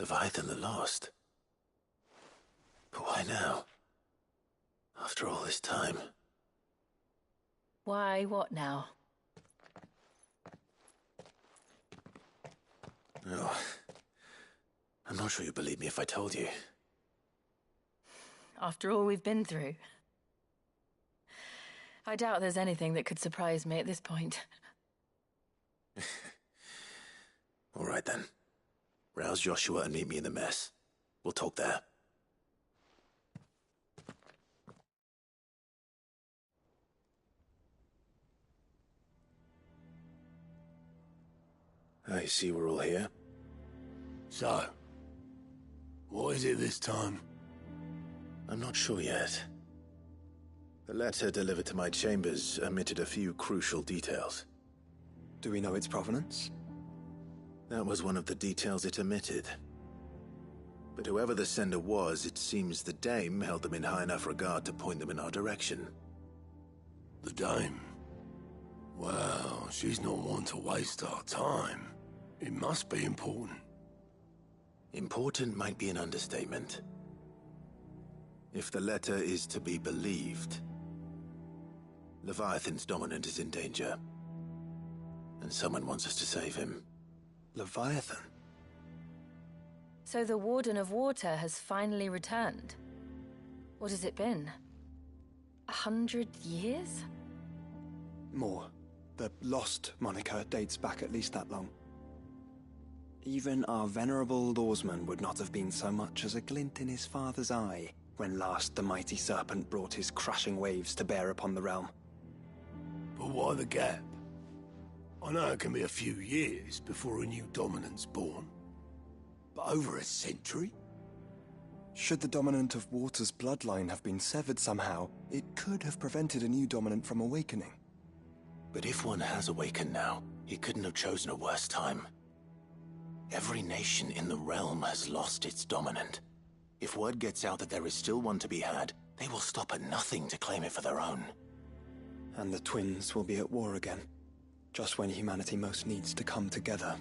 Leviathan the Lost. But why now? After all this time. Why, what now? Oh. I'm not sure you'd believe me if I told you. After all we've been through. I doubt there's anything that could surprise me at this point. All right then. Rouse Joshua and meet me in the mess. We'll talk there. I see we're all here. So, what is it this time? I'm not sure yet. The letter delivered to my chambers omitted a few crucial details. Do we know its provenance? That was one of the details it omitted. But whoever the sender was, it seems the Dame held them in high enough regard to point them in our direction. The Dame? Well, she's not one to waste our time. It must be important. Important might be an understatement. If the letter is to be believed, Leviathan's dominant is in danger. And someone wants us to save him. Leviathan? So the Warden of Water has finally returned. What has it been? 100 years? More. The Lost moniker dates back at least that long. Even our venerable lawsman would not have been so much as a glint in his father's eye when last the mighty serpent brought his crushing waves to bear upon the realm. But why the gap? I know it can be a few years before a new dominant's born. But over a century? Should the dominant of Water's bloodline have been severed somehow, it could have prevented a new dominant from awakening. But if one has awakened now, he couldn't have chosen a worse time. Every nation in the realm has lost its dominant. If word gets out that there is still one to be had, they will stop at nothing to claim it for their own. And the twins will be at war again, just when humanity most needs to come together.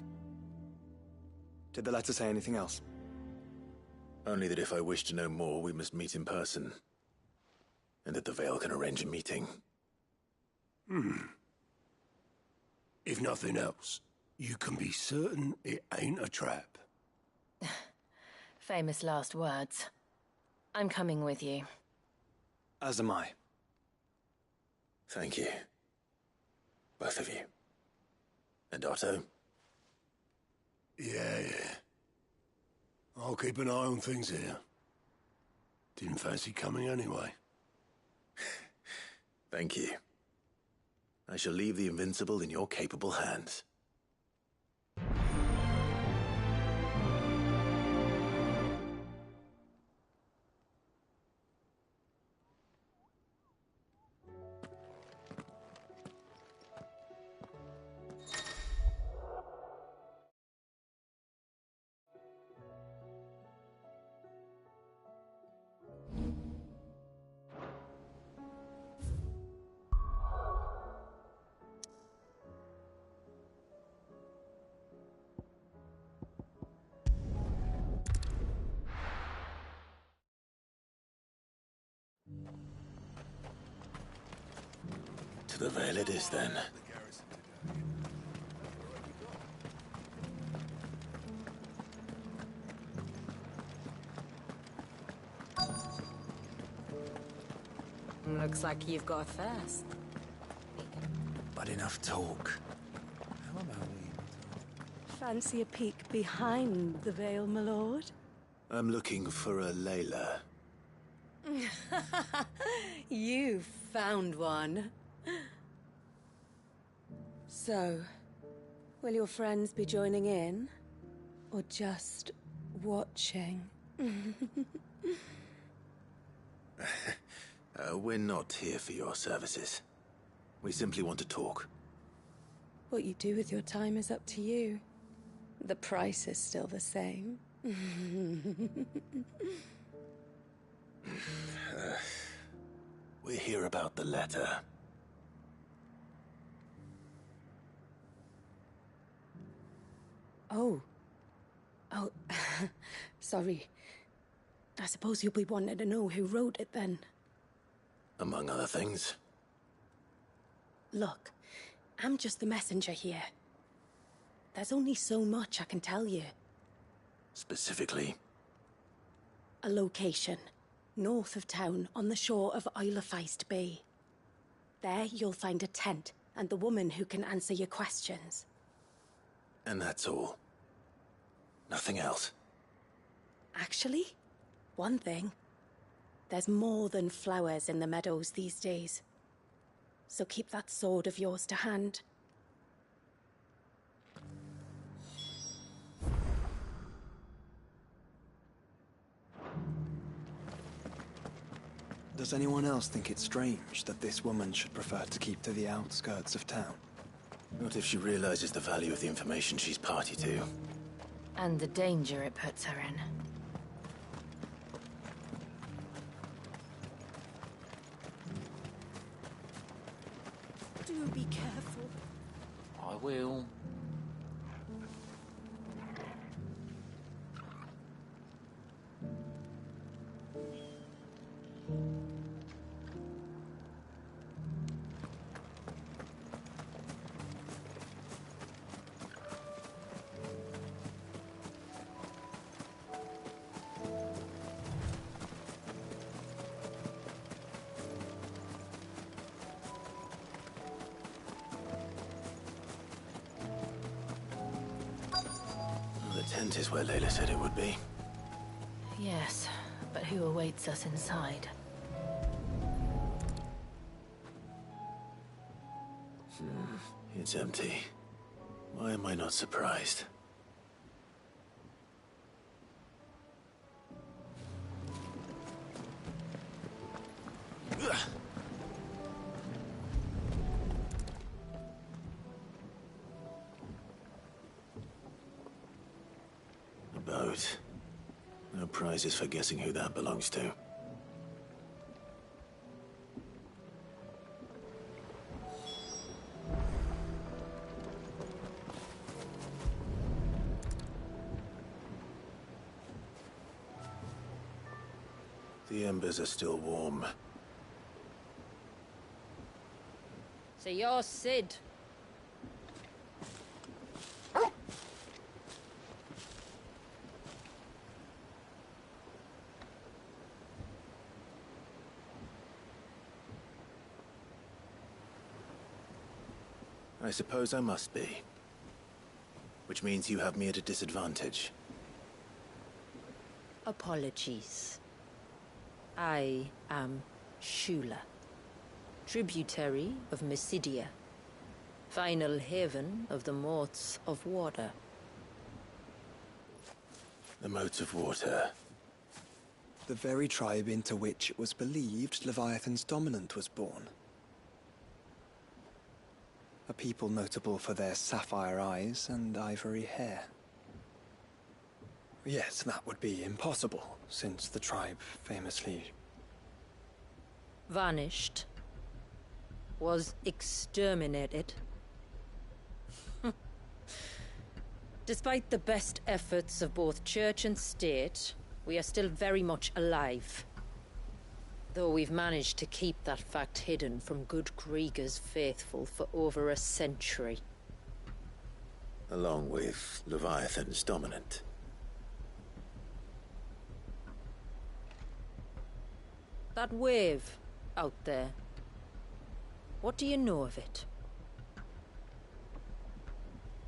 Did the letter say anything else? Only that if I wish to know more, we must meet in person. And that the Veil can arrange a meeting. If nothing else, you can be certain it ain't a trap. Famous last words. I'm coming with you. As am I. Thank you. Both of you. And Otto? Yeah. I'll keep an eye on things here. Didn't fancy coming anyway. Thank you. I shall leave the Invincible in your capable hands. To the Veil it is, then. Looks like you've got a thirst. But enough talk. How about we... Fancy a peek behind the veil, my lord? I'm looking for a Layla. You found one. So, will your friends be joining in? Or just watching? We're not here for your services. We simply want to talk. What you do with your time is up to you. The price is still the same. We're here about the letter. Oh. Sorry. I suppose you'll be wanting to know who wrote it then. Among other things. Look, I'm just the messenger here. There's only so much I can tell you. Specifically? A location, north of town, on the shore of Isle of Feist Bay. There you'll find a tent, and the woman who can answer your questions. And that's all? Nothing else? Actually, one thing. There's more than flowers in the meadows these days. So keep that sword of yours to hand. Does anyone else think it's strange that this woman should prefer to keep to the outskirts of town? Not if she realizes the value of the information she's party to. And the danger it puts her in. Do be careful. I will. The tent is where Layla said it would be. Yes, but who awaits us inside? It's empty. Why am I not surprised? A boat. No prizes for guessing who that belongs to. The embers are still warm. So you're Sid. I suppose I must be. Which means you have me at a disadvantage. Apologies. I am Shula, tributary of Mysidia, final haven of the Moats of Water. The Moats of Water. The very tribe into which it was believed Leviathan's dominant was born. A people notable for their sapphire eyes and ivory hair. Yes, that would be impossible, since the tribe famously... Vanished. Was exterminated. Despite the best efforts of both church and state, we are still very much alive. Though we've managed to keep that fact hidden from good Krieger's faithful for over a century. Along with Leviathan's dominant. That wave out there. What do you know of it?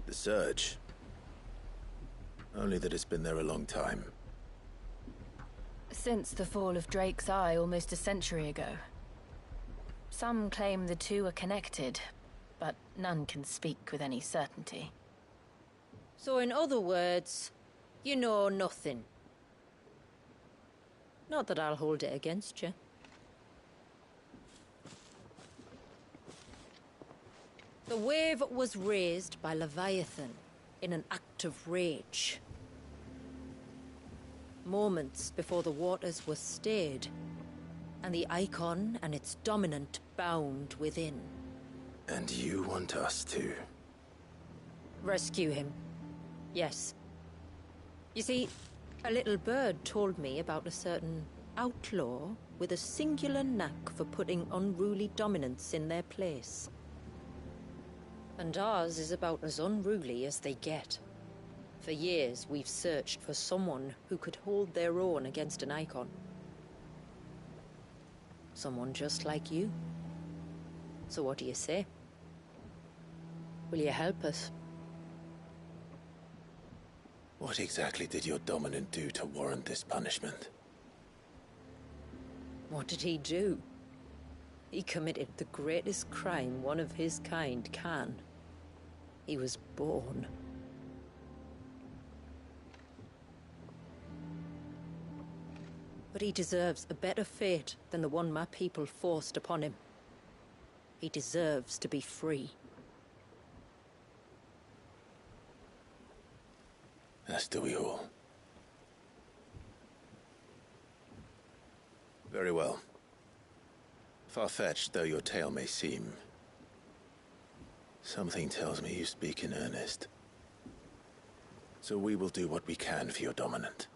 The Surge. Only that it's been there a long time. Since the fall of Drake's Eye almost a century ago. Some claim the two are connected, but none can speak with any certainty. So in other words, you know nothing. Not that I'll hold it against you. The wave was raised by Leviathan in an act of rage. Moments before the waters were stayed, and the icon and its dominant bound within. And you want us to? Rescue him. Yes. You see, A little bird told me about a certain outlaw with a singular knack for putting unruly dominants in their place. And ours is about as unruly as they get. For years, we've searched for someone who could hold their own against an icon. Someone just like you. So what do you say? Will you help us? What exactly did your dominant do to warrant this punishment? What did he do? He committed the greatest crime one of his kind can. He was born. But he deserves a better fate than the one my people forced upon him. He deserves to be free. As do we all. Very well. Far-fetched though your tale may seem, something tells me you speak in earnest. So we will do what we can for your dominant.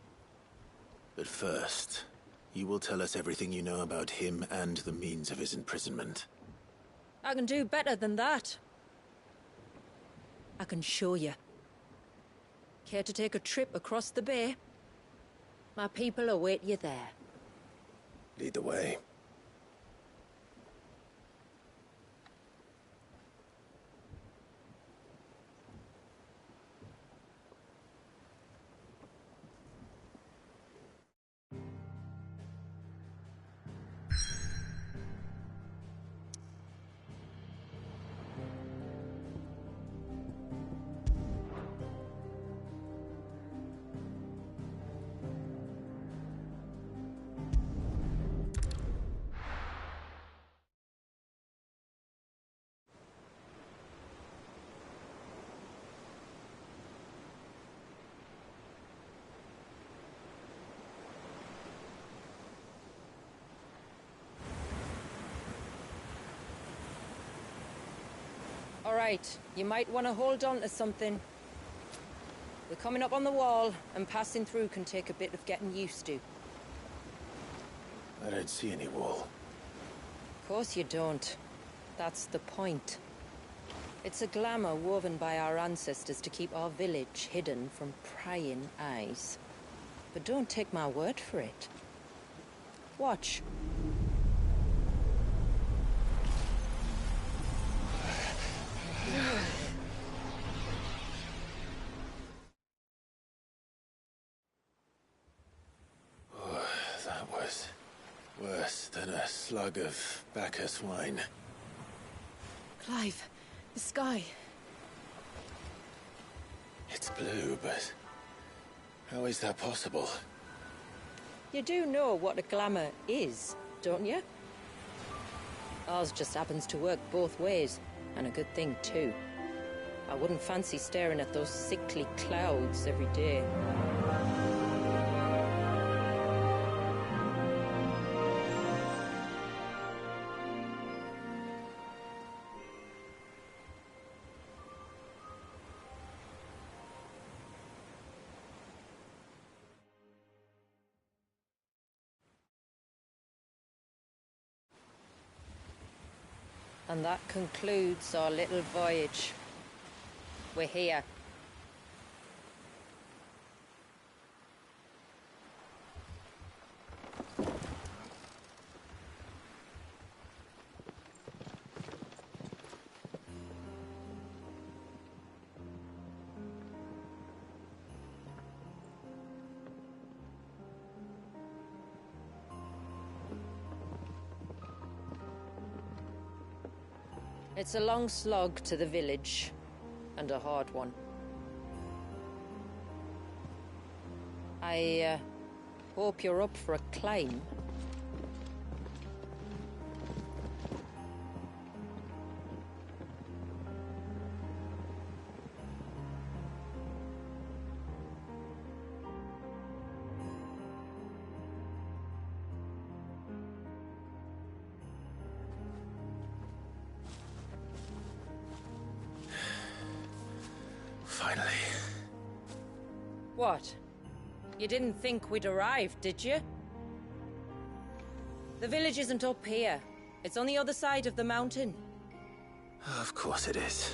But first, you will tell us everything you know about him and the means of his imprisonment. I can do better than that. I can show you. Care to take a trip across the bay? My people await you there. Lead the way. All right, you might want to hold on to something. We're coming up on the wall, and passing through can take a bit of getting used to. I don't see any wall. Of course you don't. That's the point. It's a glamour woven by our ancestors to keep our village hidden from prying eyes. But don't take my word for it. Watch. That was worse than a slug of Bacchus wine. Clive, the sky. It's blue, but how is that possible? You do know what a glamour is, don't you? Ours just happens to work both ways, and a good thing too. I wouldn't fancy staring at those sickly clouds every day. And that concludes our little voyage. We're here. It's a long slog to the village, and a hard one. I hope you're up for a climb. Finally. What? You didn't think we'd arrived, did you? The village isn't up here. It's on the other side of the mountain. Of course it is.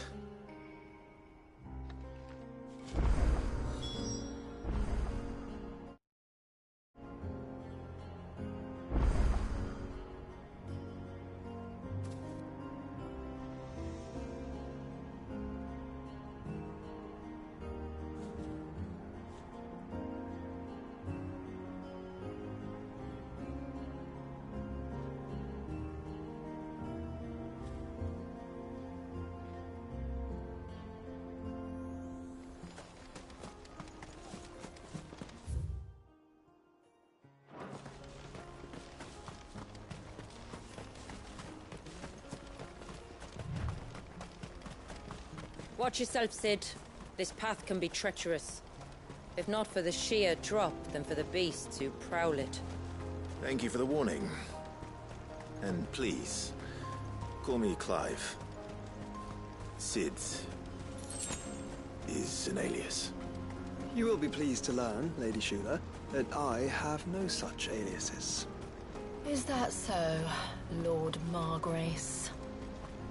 Watch yourself, Sid. This path can be treacherous. If not for the sheer drop, then for the beasts who prowl it. Thank you for the warning. And please, call me Clive. Sid is an alias. You will be pleased to learn, Lady Shula, that I have no such aliases. Is that so, Lord Margrace?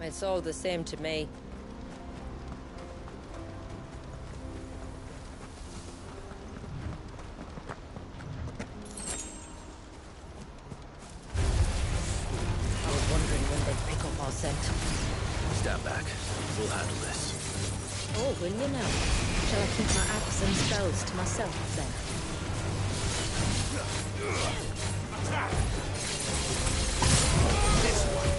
It's all the same to me. Stand back. We'll handle this. Oh, will you now? Shall I keep my axe and spells to myself, then? This one.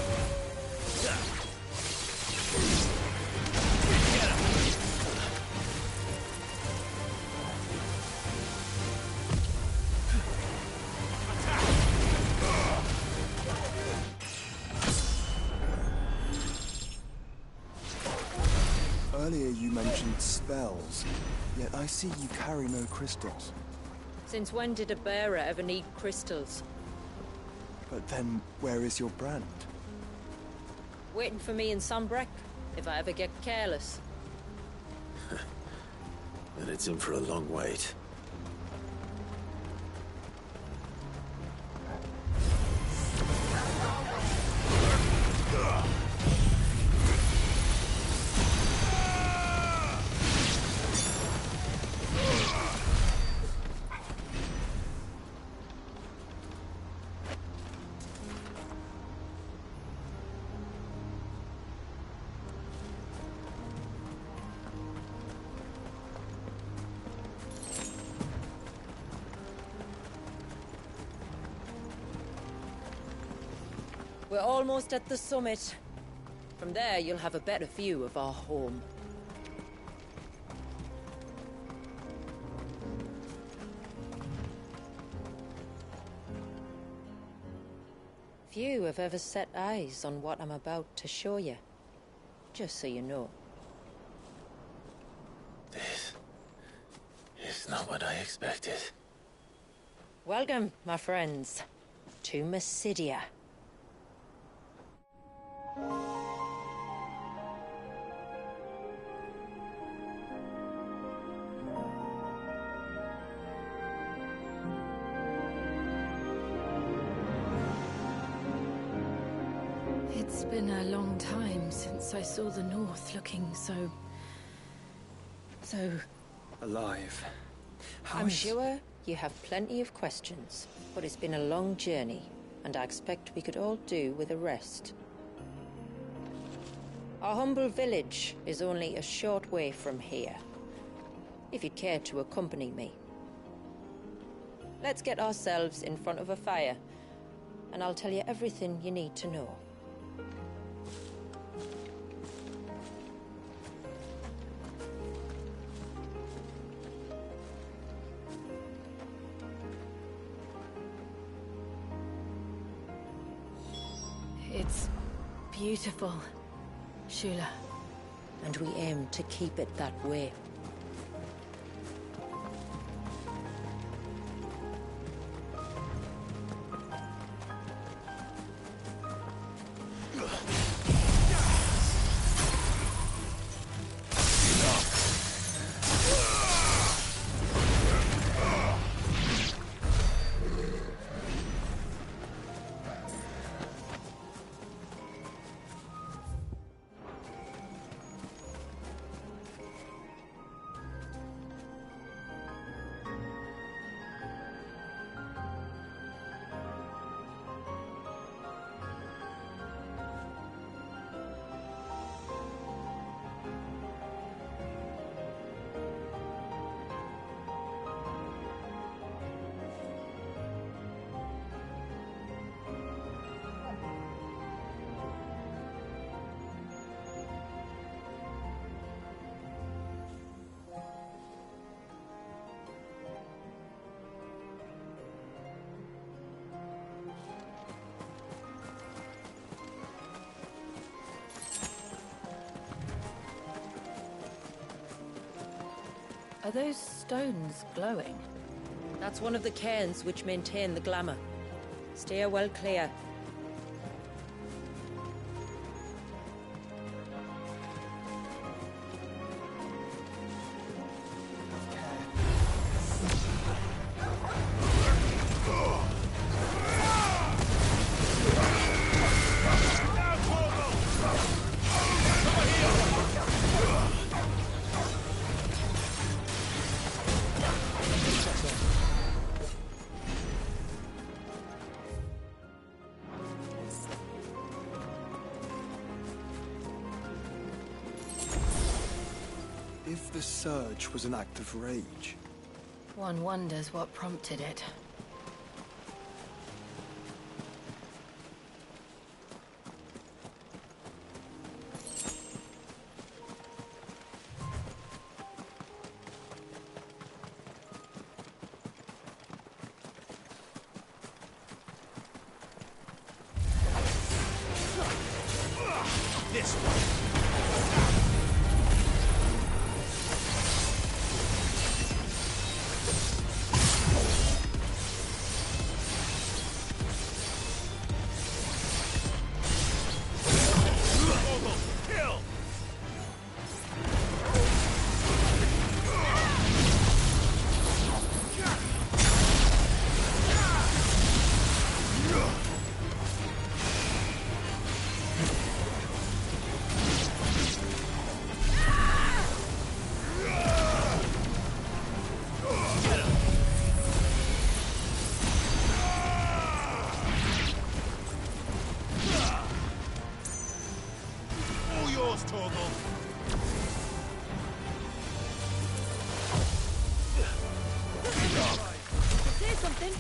Earlier you mentioned spells, yet I see you carry no crystals. Since when did a bearer ever need crystals? But then, where is your brand? Waiting for me in Sunbreck, if I ever get careless. Then it's in for a long wait. We're almost at the summit. From there, you'll have a better view of our home. Few have ever set eyes on what I'm about to show you. Just so you know. This is not what I expected. Welcome, my friends, to Mysidia. It's been a long time since I saw the North looking so... Alive. I'm sure you have plenty of questions, but it's been a long journey, and I expect we could all do with a rest. Our humble village is only a short way from here, if you'd care to accompany me. Let's get ourselves in front of a fire, and I'll tell you everything you need to know. It's beautiful, Shula. And we aim to keep it that way. Are those stones glowing? That's one of the cairns which maintain the glamour. Steer well clear. If the surge was an act of rage, One wonders what prompted it. This one. Say something.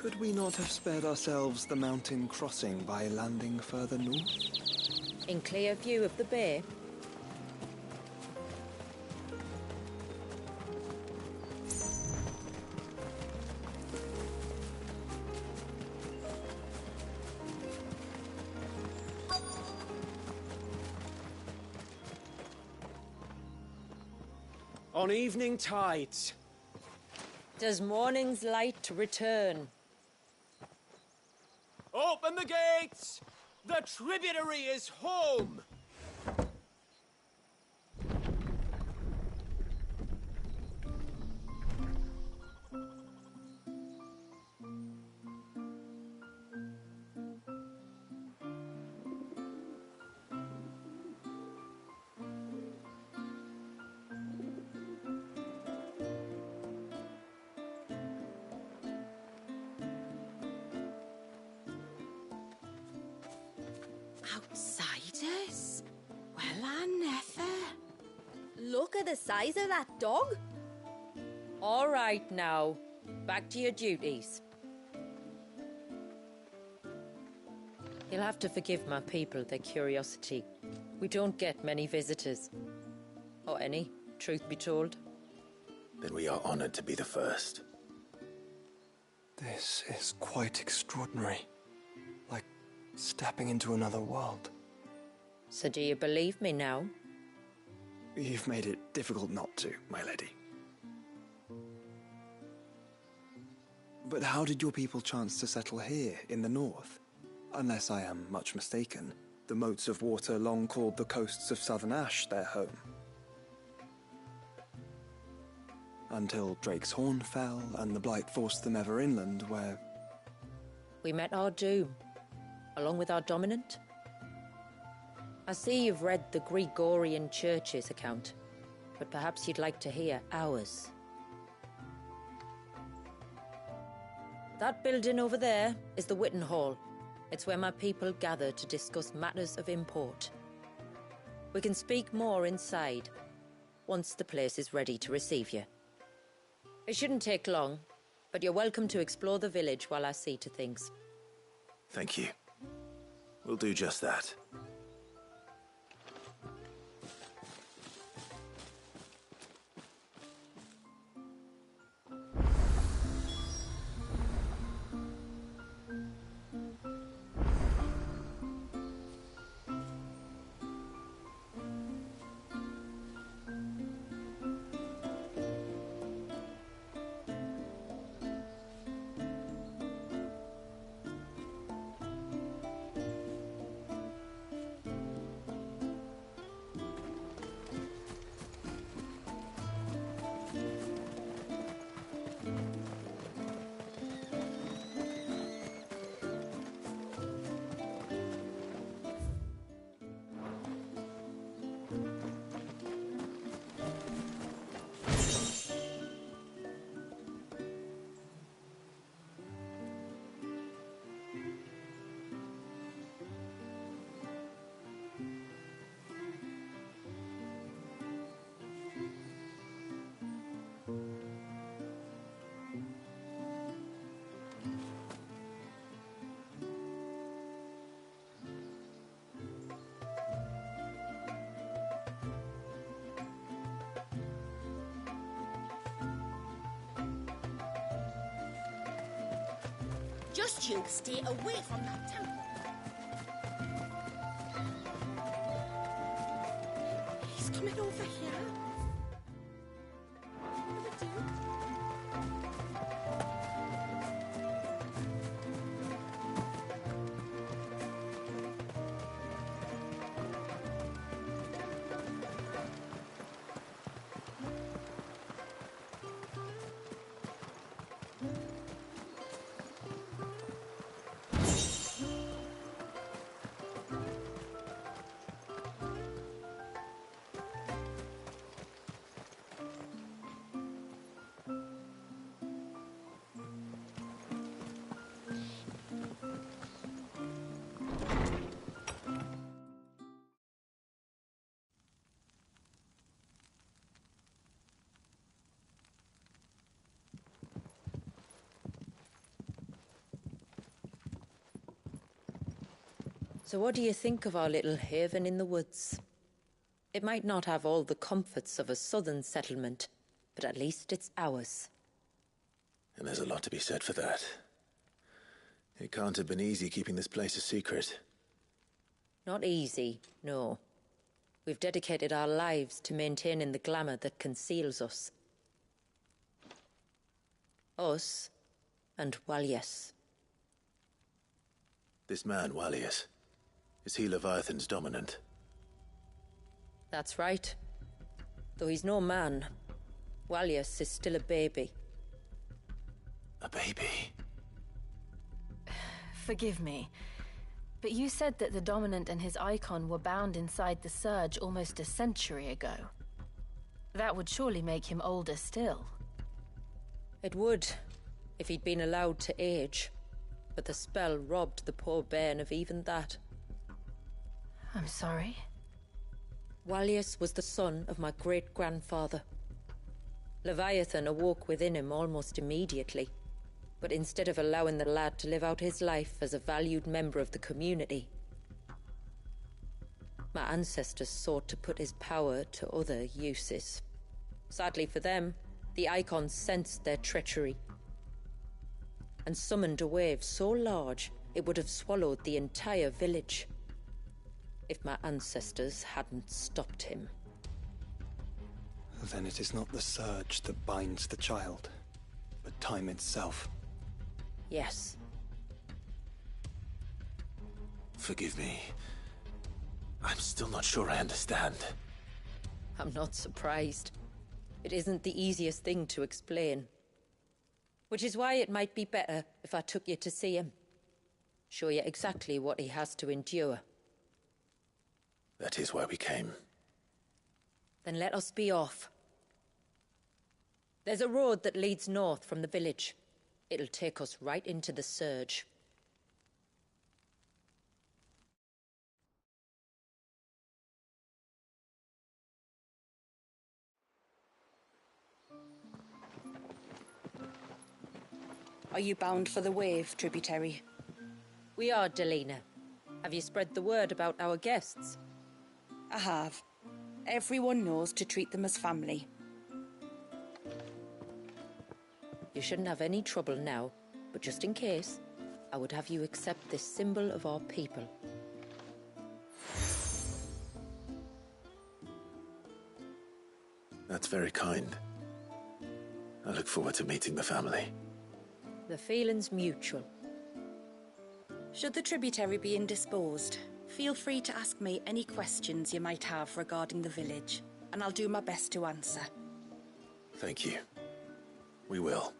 could we not have spared ourselves the mountain crossing by landing further north? In clear view of the bay. On evening tides. Does morning's light return? Open the gates! The tributary is home! Outsiders? Well, I never. Look at the size of that dog. All right now, back to your duties. You'll have to forgive my people their curiosity. We don't get many visitors. Or any, truth be told. Then we are honored to be the first. This is quite extraordinary. Like stepping into another world. So do you believe me now? You've made it difficult not to, my lady. But how did your people chance to settle here, in the north? Unless I am much mistaken, the moats of water long called the coasts of southern Ash their home. Until Drake's Horn fell, and the Blight forced them ever inland, where... We met our doom, along with our dominant. I see you've read the Gregorian Church's account, but perhaps you'd like to hear ours. That building over there is the Witten Hall. It's where my people gather to discuss matters of import. We can speak more inside, once the place is ready to receive you. It shouldn't take long, but you're welcome to explore the village while I see to things. Thank you. We'll do just that. Just you stay away from that temple. He's coming over here. What do we do? So what do you think of our little haven in the woods? It might not have all the comforts of a southern settlement, but at least it's ours. And there's a lot to be said for that. It can't have been easy keeping this place a secret. Not easy, no. We've dedicated our lives to maintaining the glamour that conceals us. Us and Walyas. This man, Walyas, is he Leviathan's dominant? That's right. Though he's no man, Walyas is still a baby. A baby? Forgive me, but you said that the Dominant and his icon were bound inside the Surge almost a century ago. That would surely make him older still. It would, if he'd been allowed to age. But the spell robbed the poor bairn of even that. I'm sorry. Walius was the son of my great-grandfather. Leviathan awoke within him almost immediately, but instead of allowing the lad to live out his life as a valued member of the community, my ancestors sought to put his power to other uses. Sadly for them, the Icons sensed their treachery and summoned a wave so large it would have swallowed the entire village if my ancestors hadn't stopped him. Then it is not the surge that binds the child, but time itself. Yes. Forgive me. I'm still not sure I understand. I'm not surprised. It isn't the easiest thing to explain. Which is why it might be better if I took you to see him. Show you exactly what he has to endure. That is why we came. Then let us be off. There's a road that leads north from the village. It'll take us right into the surge. Are you bound for the wave, tributary? We are, Delina. Have you spread the word about our guests? I have. Everyone knows to treat them as family. You shouldn't have any trouble now, but just in case, I would have you accept this symbol of our people. That's very kind. I look forward to meeting the family. The feeling's mutual. Should the tributary be indisposed, feel free to ask me any questions you might have regarding the village, and I'll do my best to answer. Thank you. We will.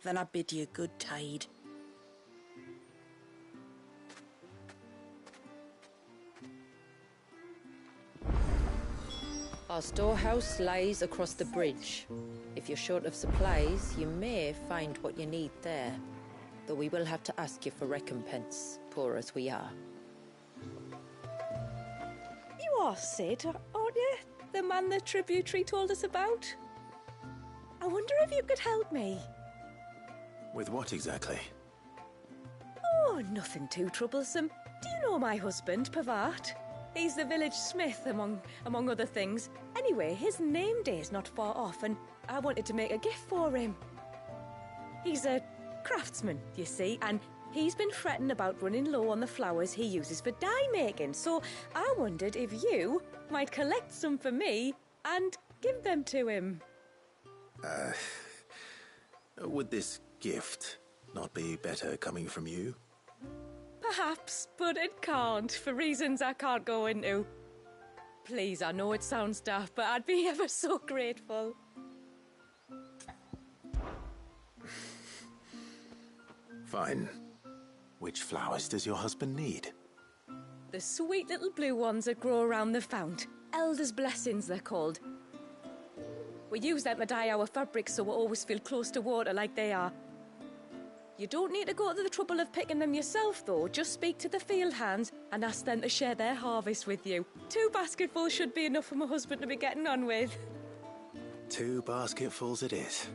Then I bid you good tide. Our storehouse lies across the bridge. If you're short of supplies, you may find what you need there. Though we will have to ask you for recompense, poor as we are. You are Sid, aren't you? The man the tributary told us about? I wonder if you could help me. With what exactly? Oh, nothing too troublesome. Do you know my husband, Pavat? He's the village smith, among other things. Anyway, his name day's not far off, and I wanted to make a gift for him. He's a craftsman, you see, and he's been fretting about running low on the flowers he uses for dye making, so I wondered if you might collect some for me and give them to him. Would this gift not be better coming from you? Perhaps, but it can't, for reasons I can't go into. Please, I know it sounds daft, but I'd be ever so grateful. Fine. Which flowers does your husband need? The sweet little blue ones that grow around the fount. Elder's blessings, they're called. We use them to dye our fabrics so we always feel close to water like they are. You don't need to go to the trouble of picking them yourself, though. Just speak to the field hands and ask them to share their harvest with you. 2 basketfuls should be enough for my husband to be getting on with. 2 basketfuls it is.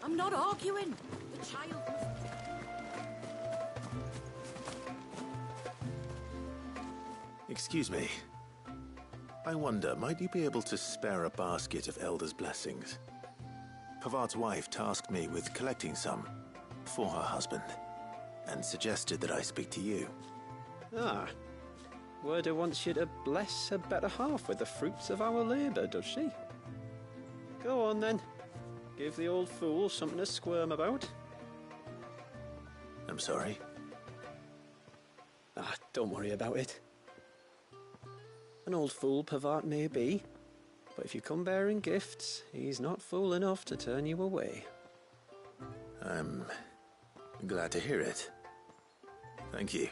I'm not arguing. The child must... Excuse me. I wonder, might you be able to spare a basket of Elder's blessings? Pavart's wife tasked me with collecting some for her husband, and suggested that I speak to you. Ah. Werda wants you to bless her better half with the fruits of our labour, does she? Go on then. Give the old fool something to squirm about. I'm sorry. Ah, don't worry about it. An old fool Pavart may be, but if you come bearing gifts, he's not fool enough to turn you away. I'm glad to hear it. Thank you.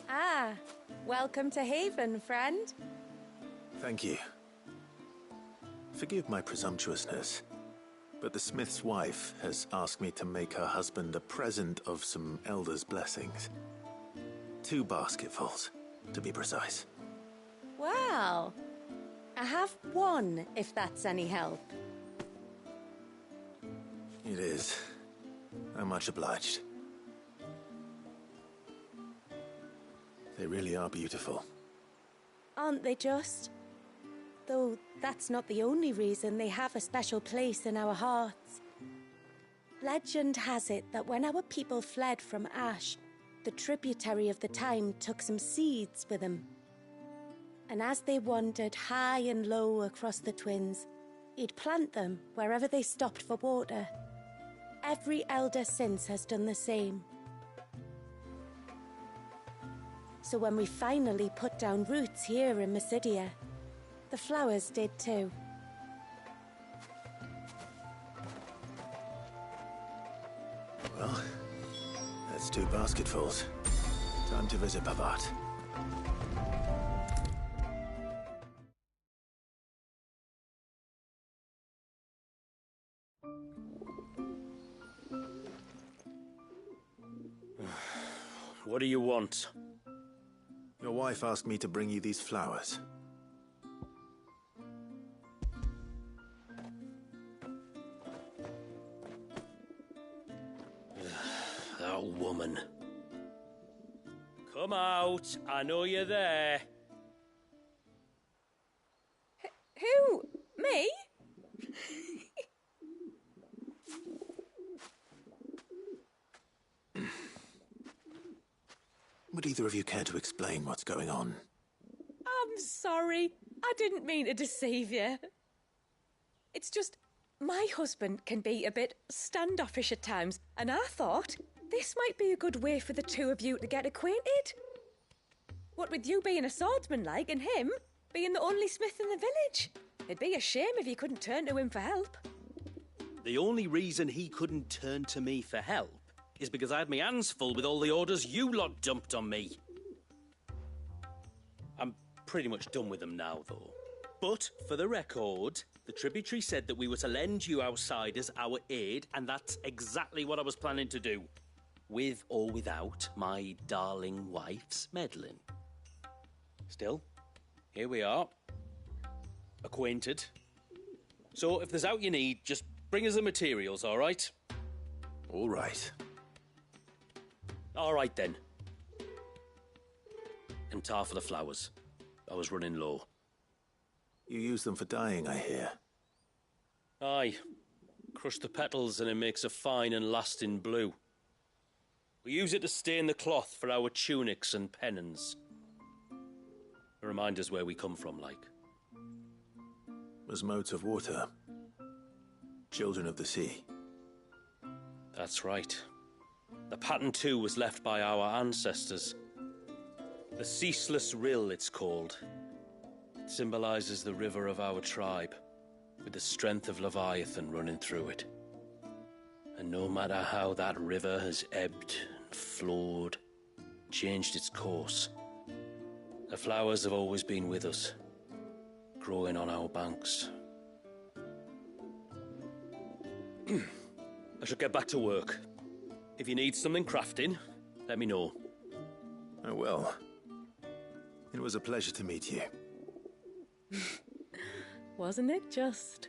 Ah, welcome to Haven, friend. Thank you. Forgive my presumptuousness, but the smith's wife has asked me to make her husband a present of some elders' blessings. 2 basketfuls, to be precise. Well, I have one, if that's any help. It is. I'm much obliged. They really are beautiful. Aren't they just? Though that's not the only reason they have a special place in our hearts. Legend has it that when our people fled from Ash, the tributary of the time took some seeds with them. And as they wandered high and low across the Twins, he'd plant them wherever they stopped for water. Every elder since has done the same. So when we finally put down roots here in Mysidia, the flowers did too. Well, that's 2 basketfuls. Time to visit Pavart. What do you want? Your wife asked me to bring you these flowers. That woman. Come out. I know you're there. Who? Me? Would either of you care to explain what's going on? I'm sorry. I didn't mean to deceive you. It's just, my husband can be a bit standoffish at times, and I thought this might be a good way for the 2 of you to get acquainted. What with you being a swordsman like, and him being the only smith in the village. It'd be a shame if you couldn't turn to him for help. The only reason he couldn't turn to me for help is because I had my hands full with all the orders you lot dumped on me. I'm pretty much done with them now, though. But, for the record, the tributary said that we were to lend you outsiders our aid, and that's exactly what I was planning to do. With or without my darling wife's meddling. Still, here we are. Acquainted. So, if there's out you need, just bring us the materials, all right? All right. All right, then. And tar for the flowers. I was running low. You use them for dyeing, I hear. Aye. Crush the petals and it makes a fine and lasting blue. We use it to stain the cloth for our tunics and pennons. A reminder's where we come from, like. As modes of water. Children of the sea. That's right. The pattern, too, was left by our ancestors. The Ceaseless Rill, it's called. It symbolizes the river of our tribe, with the strength of Leviathan running through it. And no matter how that river has ebbed and flowed, changed its course, the flowers have always been with us, growing on our banks. I should get back to work. If you need something crafting, let me know. I will. It was a pleasure to meet you. Wasn't it just?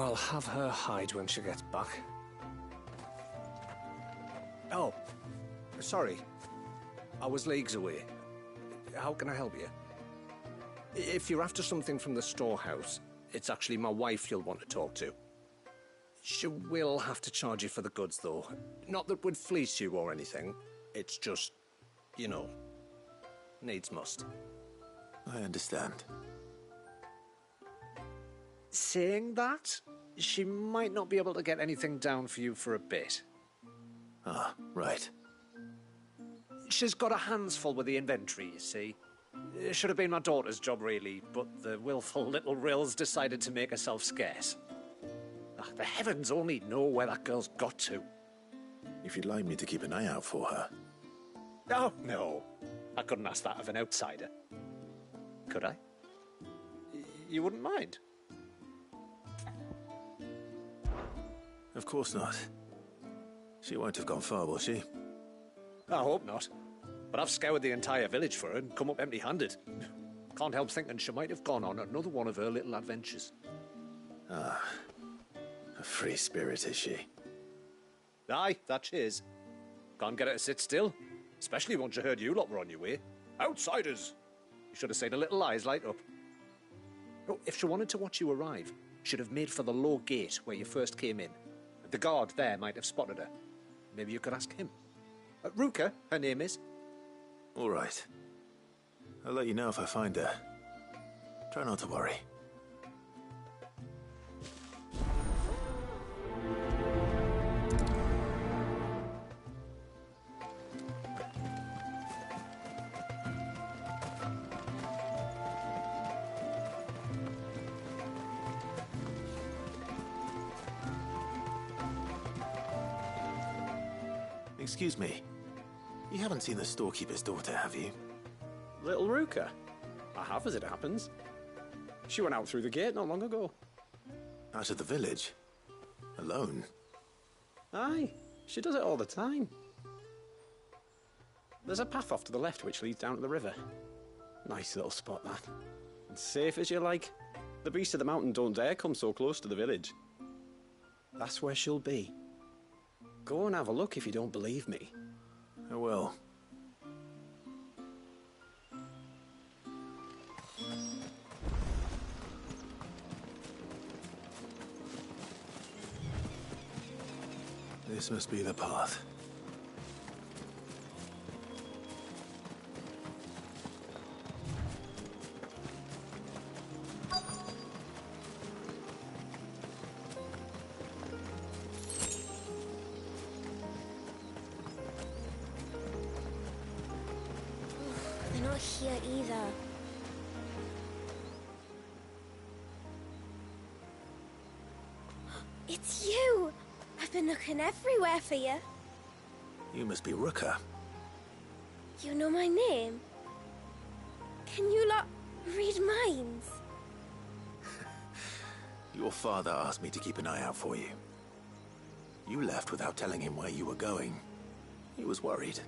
I'll have her hide when she gets back. Oh, sorry. I was leagues away. How can I help you? If you're after something from the storehouse, it's actually my wife you'll want to talk to. She will have to charge you for the goods, though. Not that we'd fleece you or anything. It's just, you know, needs must. I understand. Saying that, she might not be able to get anything down for you for a bit. Ah, right. She's got her hands full with the inventory, you see. It should have been my daughter's job, really, but the willful little Rills decided to make herself scarce. The heavens only know where that girl's got to. If you'd like me to keep an eye out for her. Oh, no. I couldn't ask that of an outsider. Could I? You wouldn't mind? Of course not. She won't have gone far, will she? I hope not. But I've scoured the entire village for her and come up empty-handed. Can't help thinking she might have gone on another one of her little adventures. Ah, a free spirit, is she? Aye, that she is. Can't get her to sit still, especially once she heard you lot were on your way. Outsiders! You should have seen her little eyes light up. Oh, if she wanted to watch you arrive, she'd have made for the low gate where you first came in. The guard there might have spotted her. Maybe you could ask him. Ruka, her name is. All right. I'll let you know if I find her. Try not to worry. Excuse me. You haven't seen the storekeeper's daughter, have you? Little Ruka? I have, as it happens. She went out through the gate not long ago. Out of the village? Alone? Aye, she does it all the time. There's a path off to the left which leads down to the river. Nice little spot, that. And safe as you like. The beasts of the mountain don't dare come so close to the village. That's where she'll be. Go and have a look if you don't believe me. I will. This must be the path. They're not here either. It's you! I've been looking everywhere for you. You must be Ruka. You know my name? Can you lot read minds? Your father asked me to keep an eye out for you. You left without telling him where you were going. He was worried.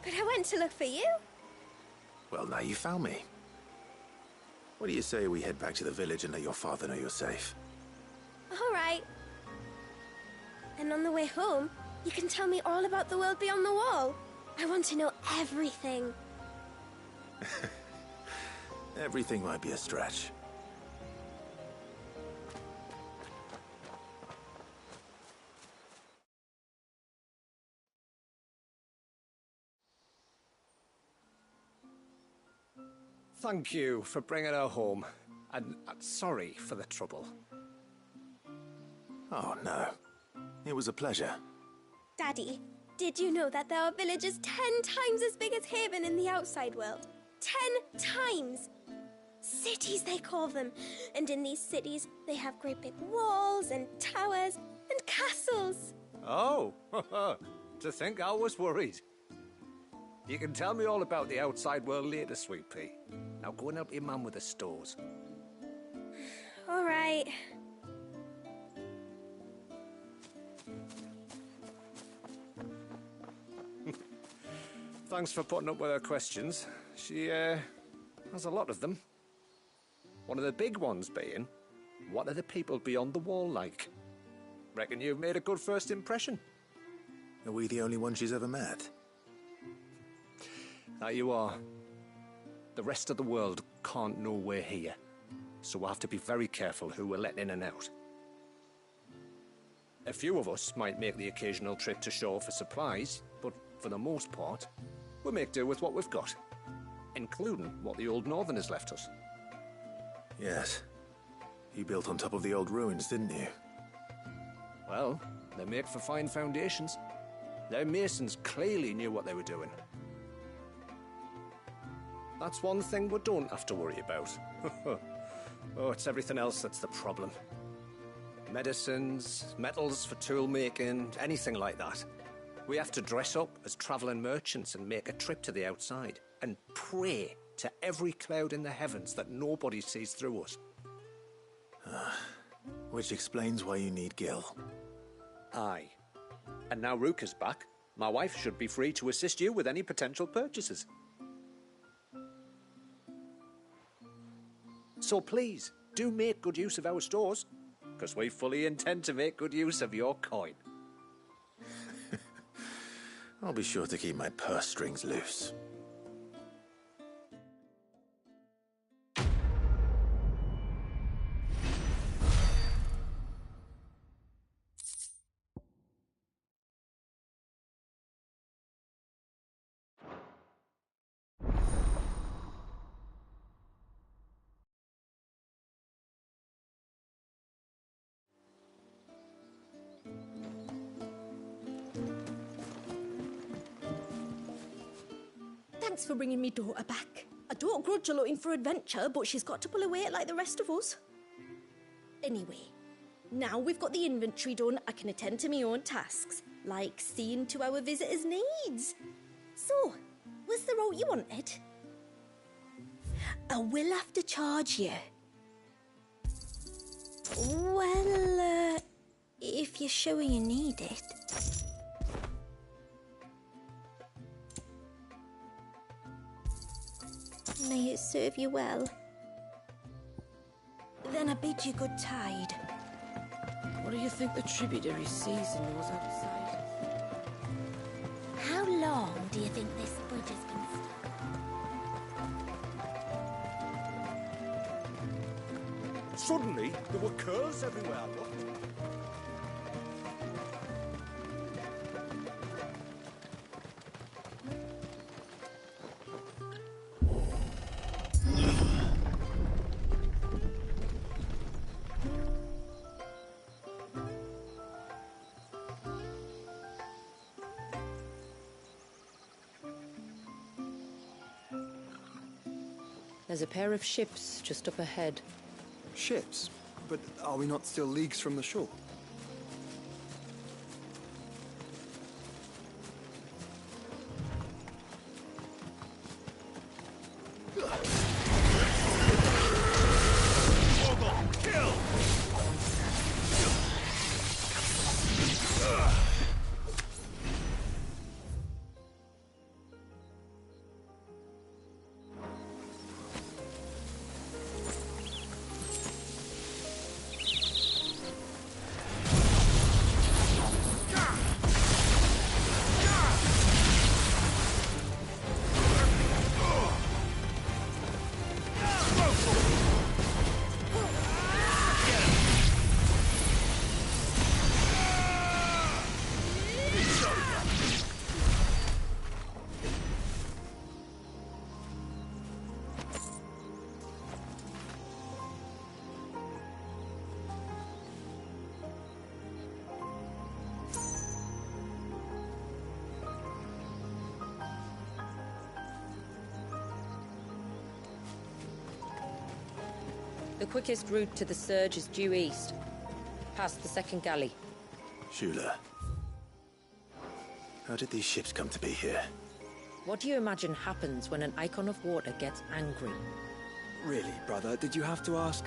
But I went to look for you. Well, now you found me. What do you say we head back to the village and let your father know you're safe? All right. And on the way home, you can tell me all about the world beyond the wall. I want to know everything. Everything might be a stretch. Thank you for bringing her home. And sorry for the trouble. Oh, no. It was a pleasure. Daddy, did you know that there are villages 10 times as big as Haven in the outside world? 10 times! Cities, they call them. And in these cities, they have great big walls and towers and castles. Oh, to think I was worried. You can tell me all about the outside world later, Sweet Pea. Now go and help your mum with the stores. All right. Thanks for putting up with her questions. She, has a lot of them. One of the big ones being, What are the people beyond the wall like? Reckon you've made a good first impression. Are we the only one she's ever met? That you are. The rest of the world can't know we're here, so we'll have to be very careful who we're letting in and out. A few of us might make the occasional trip to shore for supplies, but for the most part, we'll make do with what we've got, including what the old Northerners left us. Yes. You built on top of the old ruins, didn't you? Well, they make for fine foundations. Their masons clearly knew what they were doing. That's one thing we don't have to worry about. Oh, it's everything else that's the problem. Medicines, metals for tool making, anything like that. We have to dress up as travelling merchants and make a trip to the outside and pray to every cloud in the heavens that nobody sees through us. Which explains why you need Gil. Aye. And now Rook is back, my wife should be free to assist you with any potential purchases. So please, do make good use of our stores, because we fully intend to make good use of your coin. I'll be sure to keep my purse strings loose. Thanks for bringing me daughter back. I don't grudge her looking for adventure, but she's got to pull her weight like the rest of us. Anyway, now we've got the inventory done, I can attend to my own tasks, like seeing to our visitors' needs. So, was the route you wanted? I will have to charge you. Well, if you're sure you need it. May it serve you well. Then I bid you good tide. What do you think the tributary season was outside? How long do you think this bridge has been stuck? Suddenly, there were curls everywhere I looked. There's a pair of ships just up ahead. Ships? But are we not still leagues from the shore? The quickest route to the surge is due east, past the second galley. Shula, how did these ships come to be here? What do you imagine happens when an icon of water gets angry? Really, brother, did you have to ask?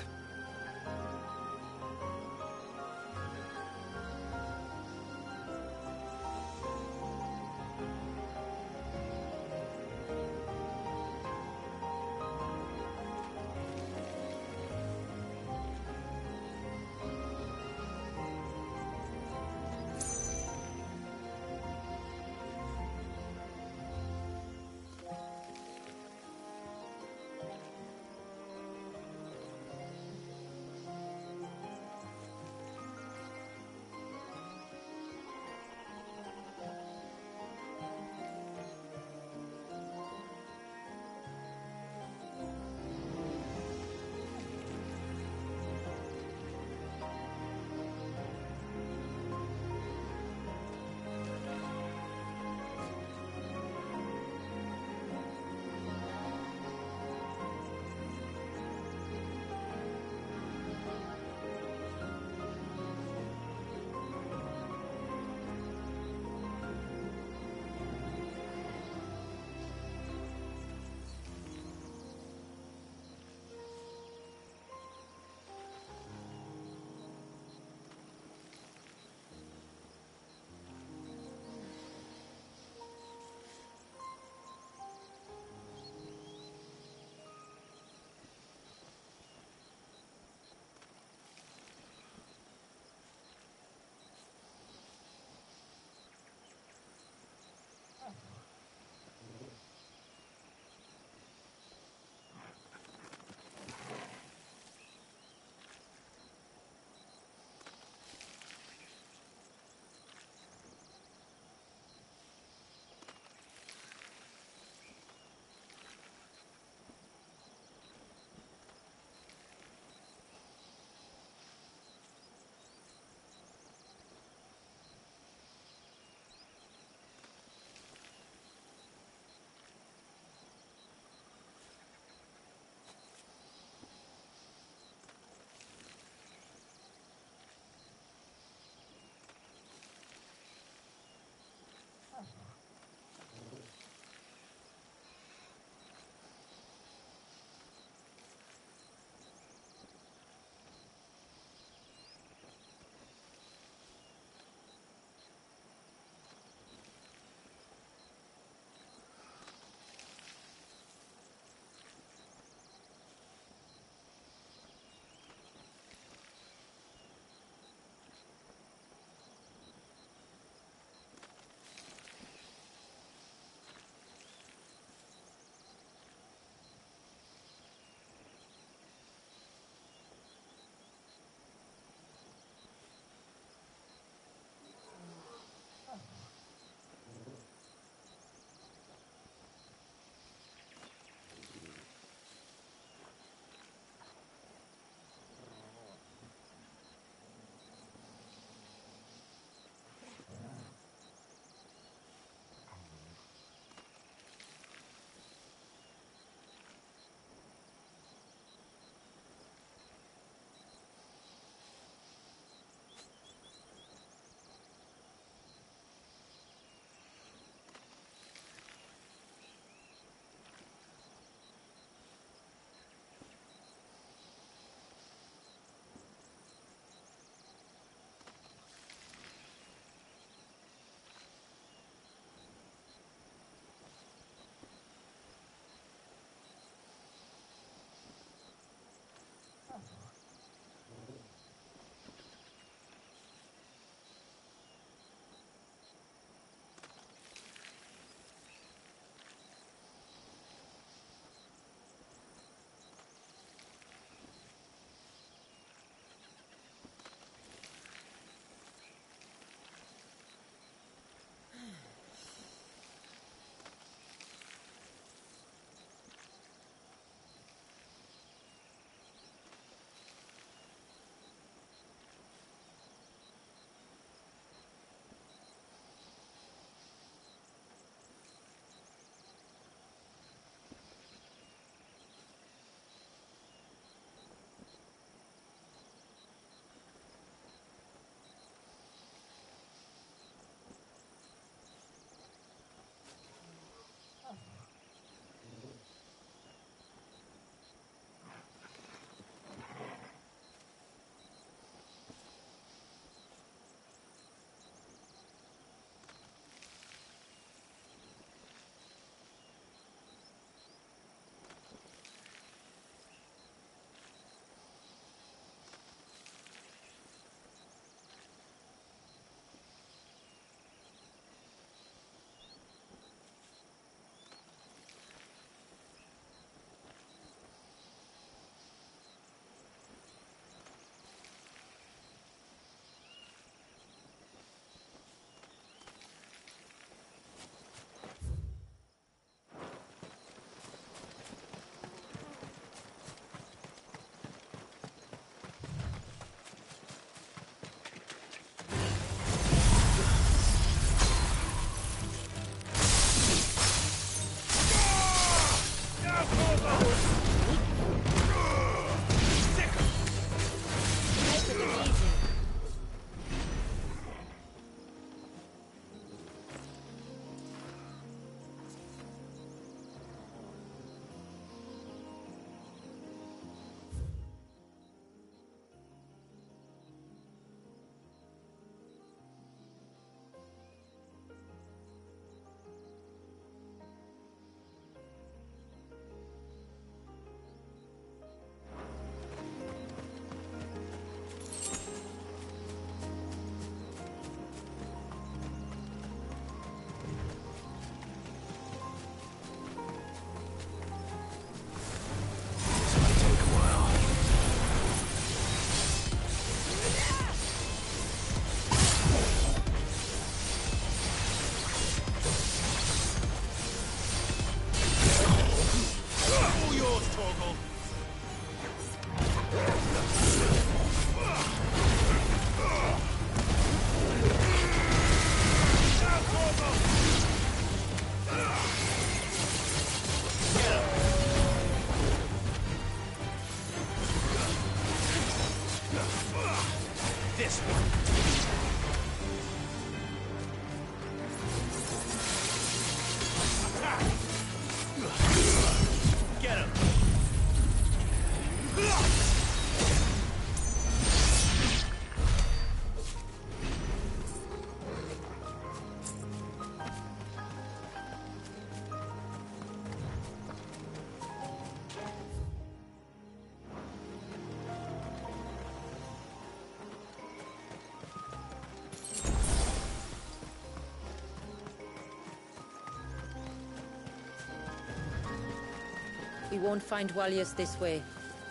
We won't find Wallius this way.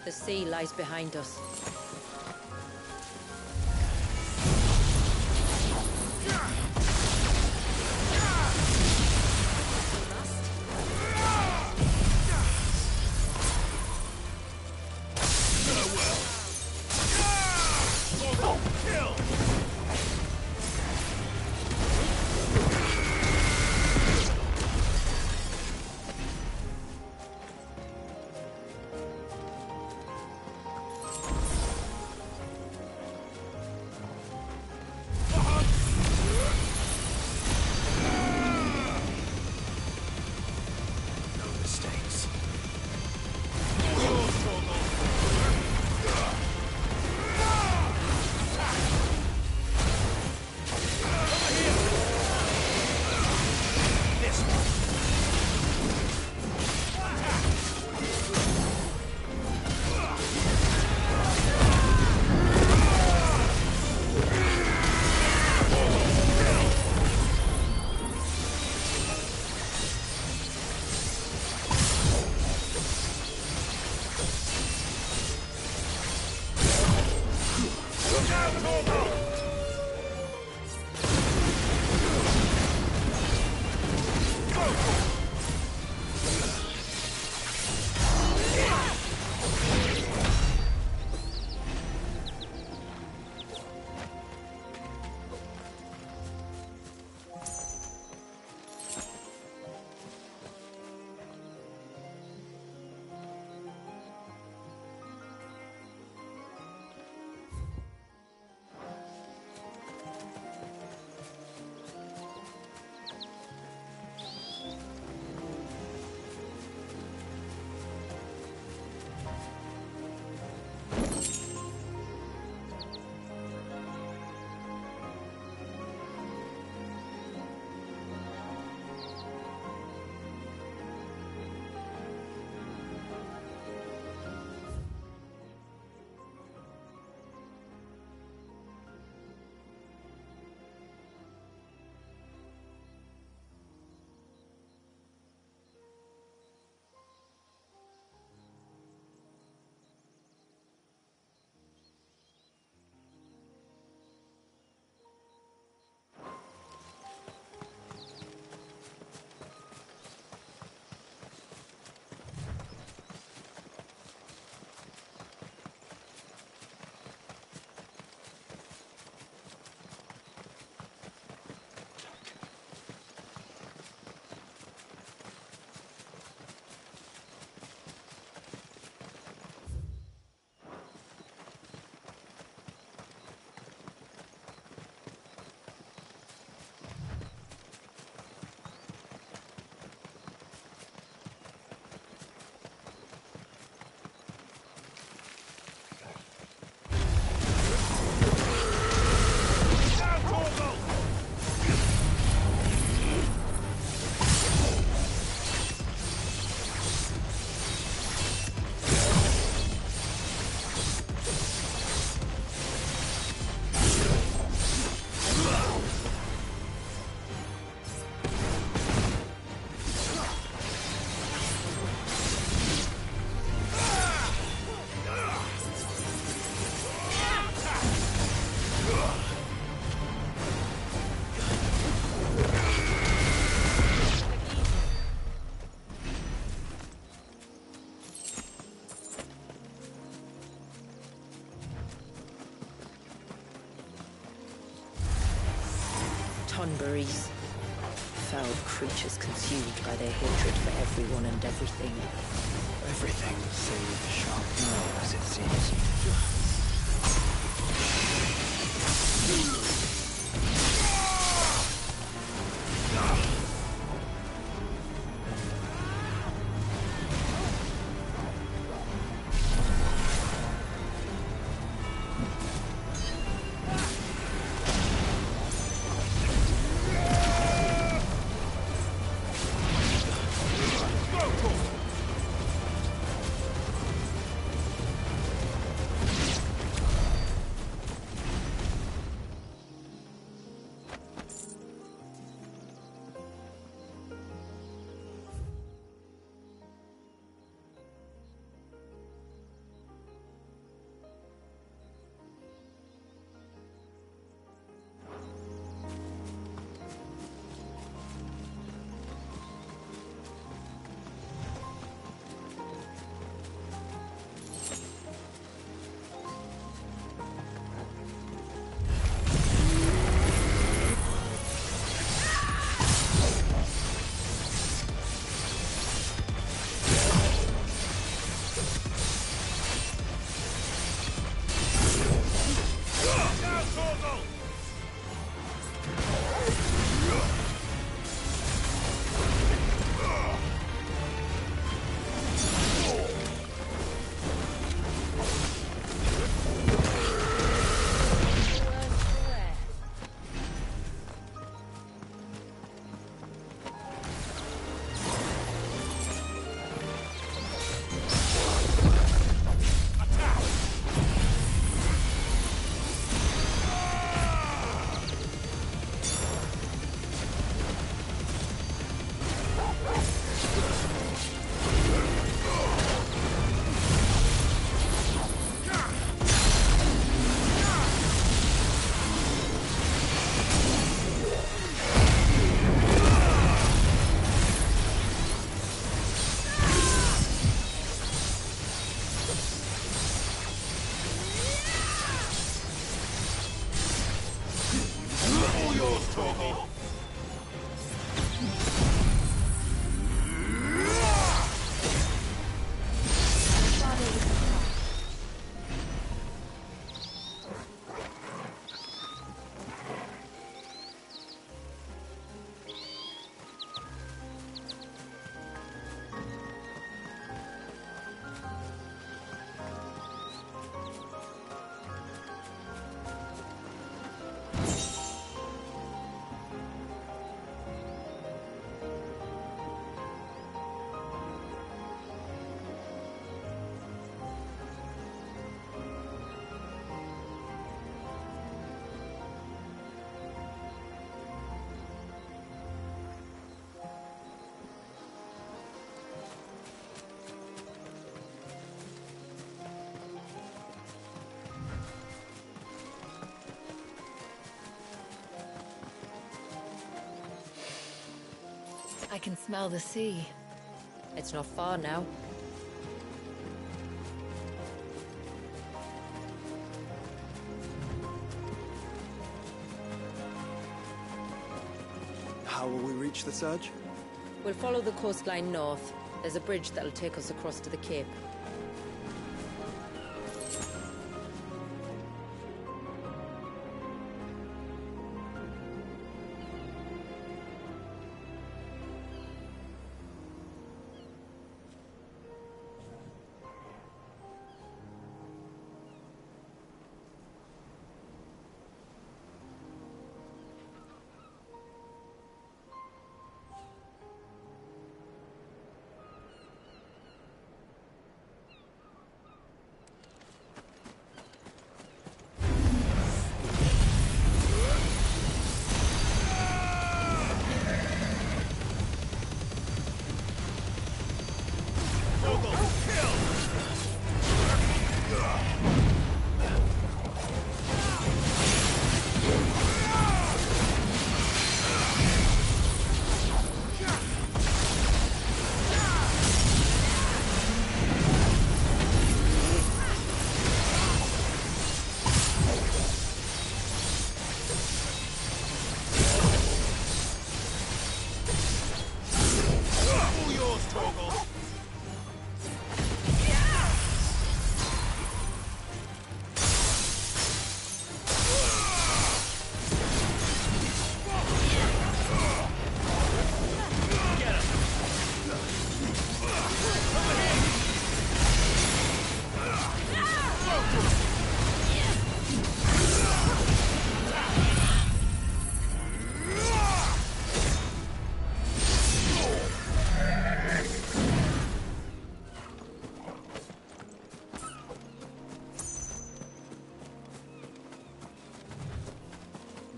The sea lies behind us. cranberries. Foul creatures consumed by their hatred for everyone and everything. Everything save sharp nerves, it seems. I can smell the sea. It's not far now. How will we reach the surge? We'll follow the coastline north. There's a bridge that'll take us across to the cape.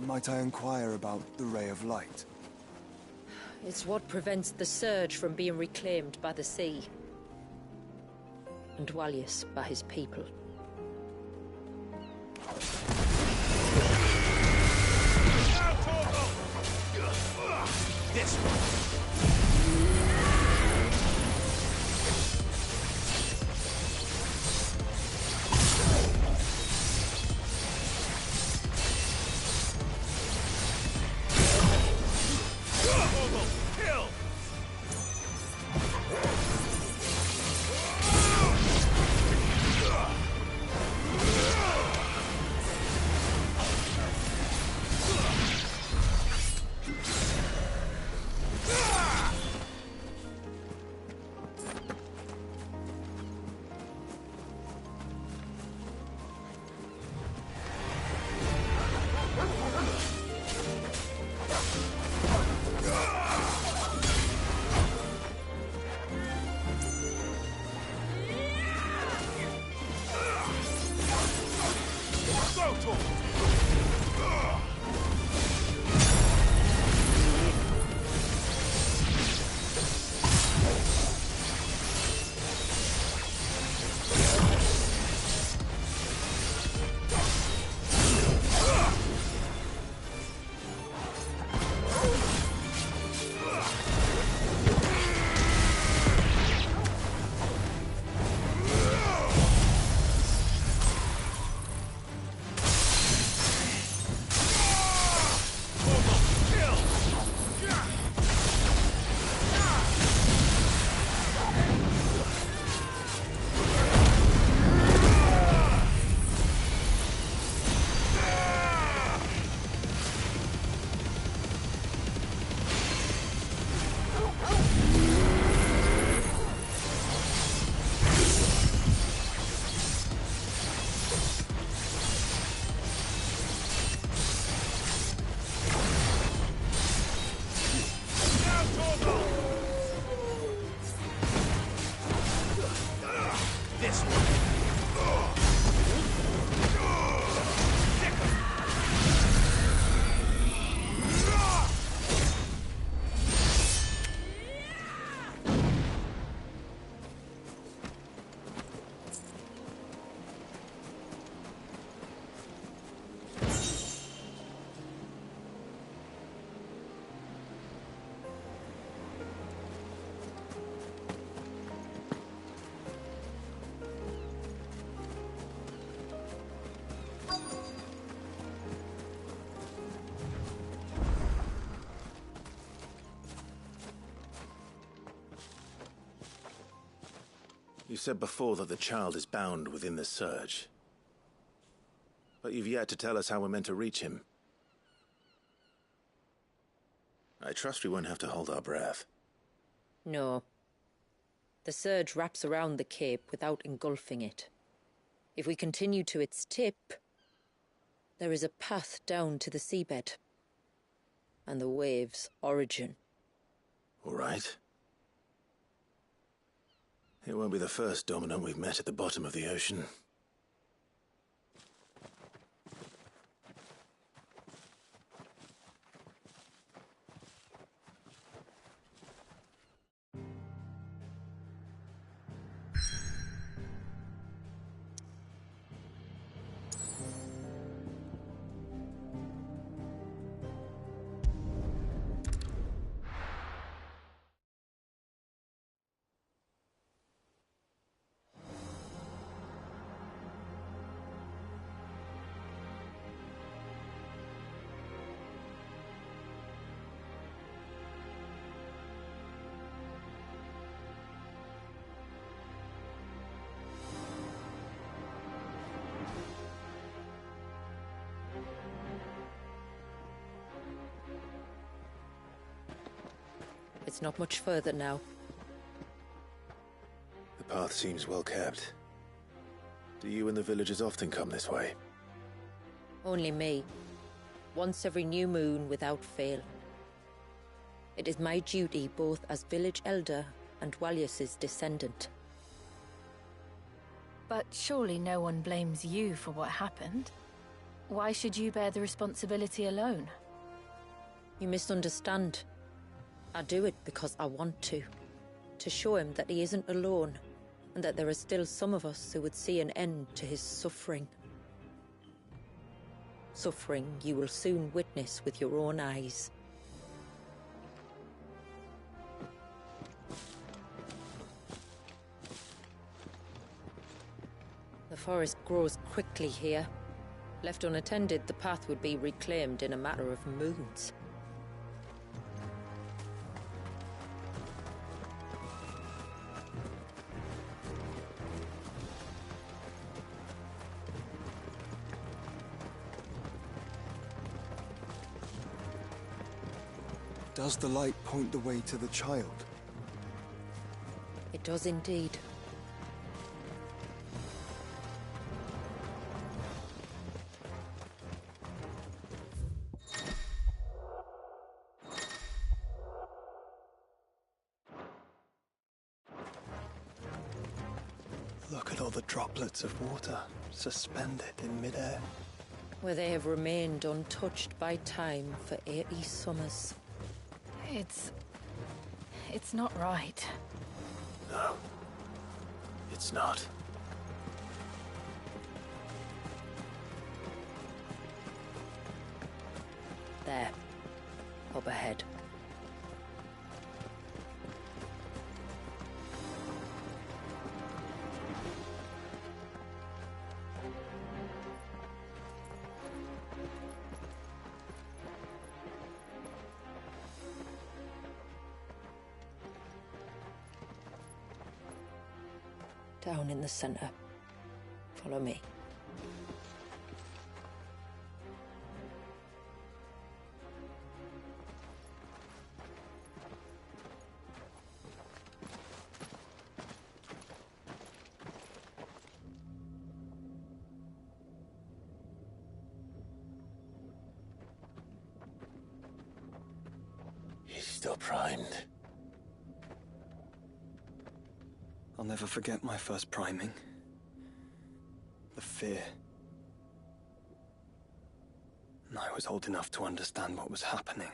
Might I inquire about the Ray of Light? It's what prevents the surge from being reclaimed by the sea. And Dwalius by his people. This one. You said before that the child is bound within the surge. But you've yet to tell us how we're meant to reach him. I trust we won't have to hold our breath. No. The surge wraps around the cape without engulfing it. If we continue to its tip, there is a path down to the seabed. And the wave's origin. All right. It won't be the first dominant we've met at the bottom of the ocean. It's not much further now. The path seems well kept. Do you and the villagers often come this way? Only me. Once every new moon without fail. It is my duty both as village elder and Dwalius's descendant. But surely no one blames you for what happened? Why should you bear the responsibility alone? You misunderstand. I do it because I want to. To show him that he isn't alone, and that there are still some of us who would see an end to his suffering. Suffering you will soon witness with your own eyes. The forest grows quickly here. Left unattended, the path would be reclaimed in a matter of moons. Does the light point the way to the child? It does indeed. Look at all the droplets of water suspended in midair. Where they have remained untouched by time for 80 summers. It's not right. No. It's not. There. Up ahead. Down in the center. Follow me. He's still primed. I'll never forget my first priming. The fear. And I was old enough to understand what was happening.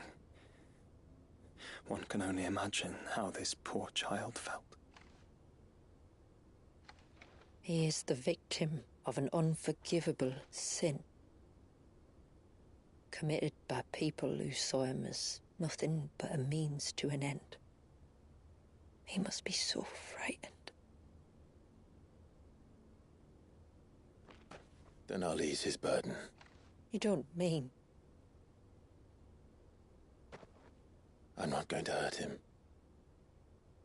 One can only imagine how this poor child felt. He is the victim of an unforgivable sin. Committed by people who saw him as nothing but a means to an end. He must be so frightened. Then I'll ease his burden. You don't mean? I'm not going to hurt him.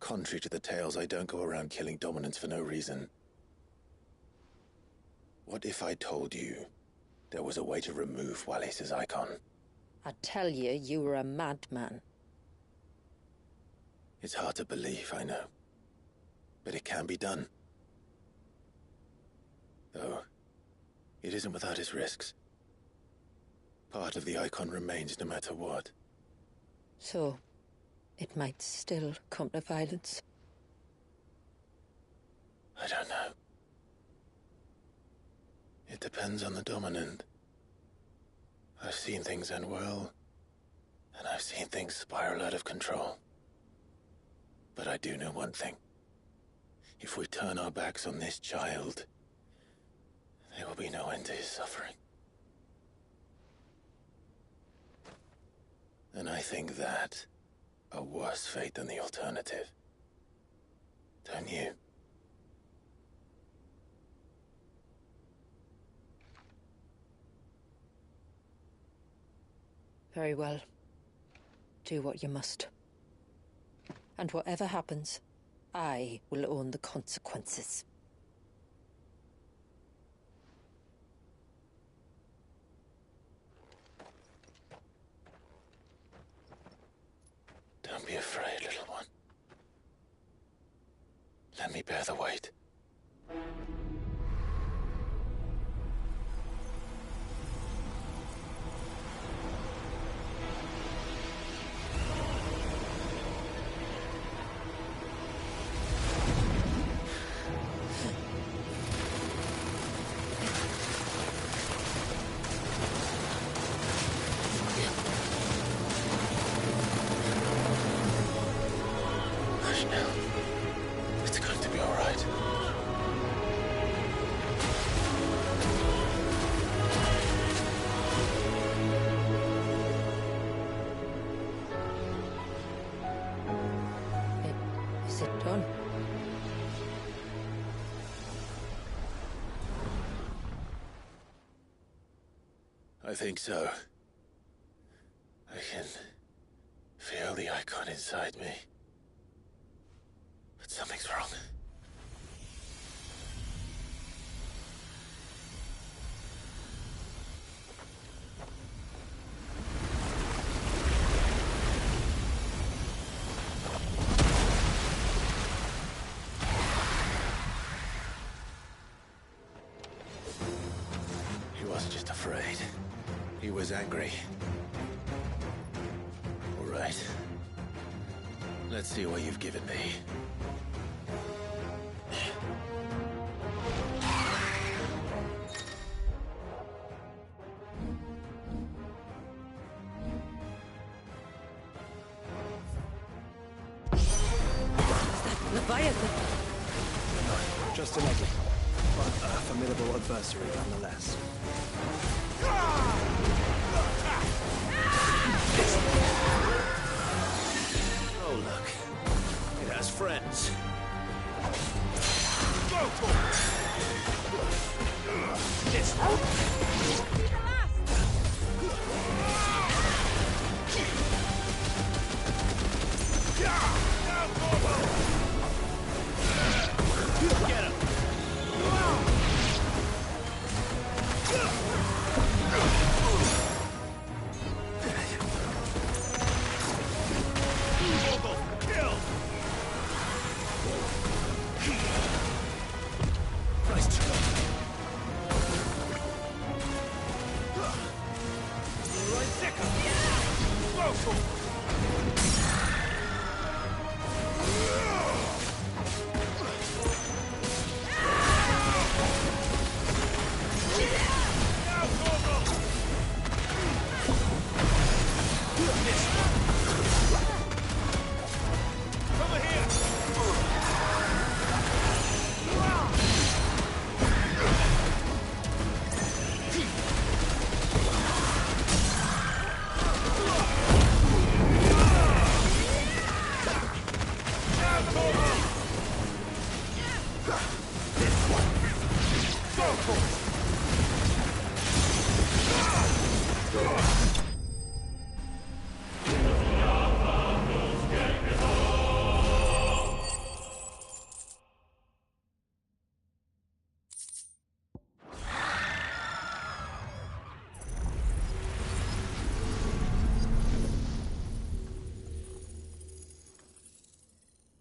Contrary to the tales, I don't go around killing dominants for no reason. What if I told you there was a way to remove Wallis's icon? I'd tell you you were a madman. It's hard to believe, I know. But it can be done. Though, it isn't without its risks. Part of the icon remains no matter what. So, it might still come to violence. I don't know. It depends on the dominant. I've seen things end well, and I've seen things spiral out of control. But I do know one thing. If we turn our backs on this child, there will be no end to his suffering. And I think that a worse fate than the alternative. Don't you? Very well. Do what you must. And whatever happens, I will own the consequences. Don't be afraid, little one. Let me bear the weight. I think so. I can feel the icon inside me. But something's wrong. He wasn't just afraid. He was angry. All right. Let's see what you've given me. Leviathan! Just a legend, but a formidable adversary nonetheless. Oh, look. It has friends. Get him!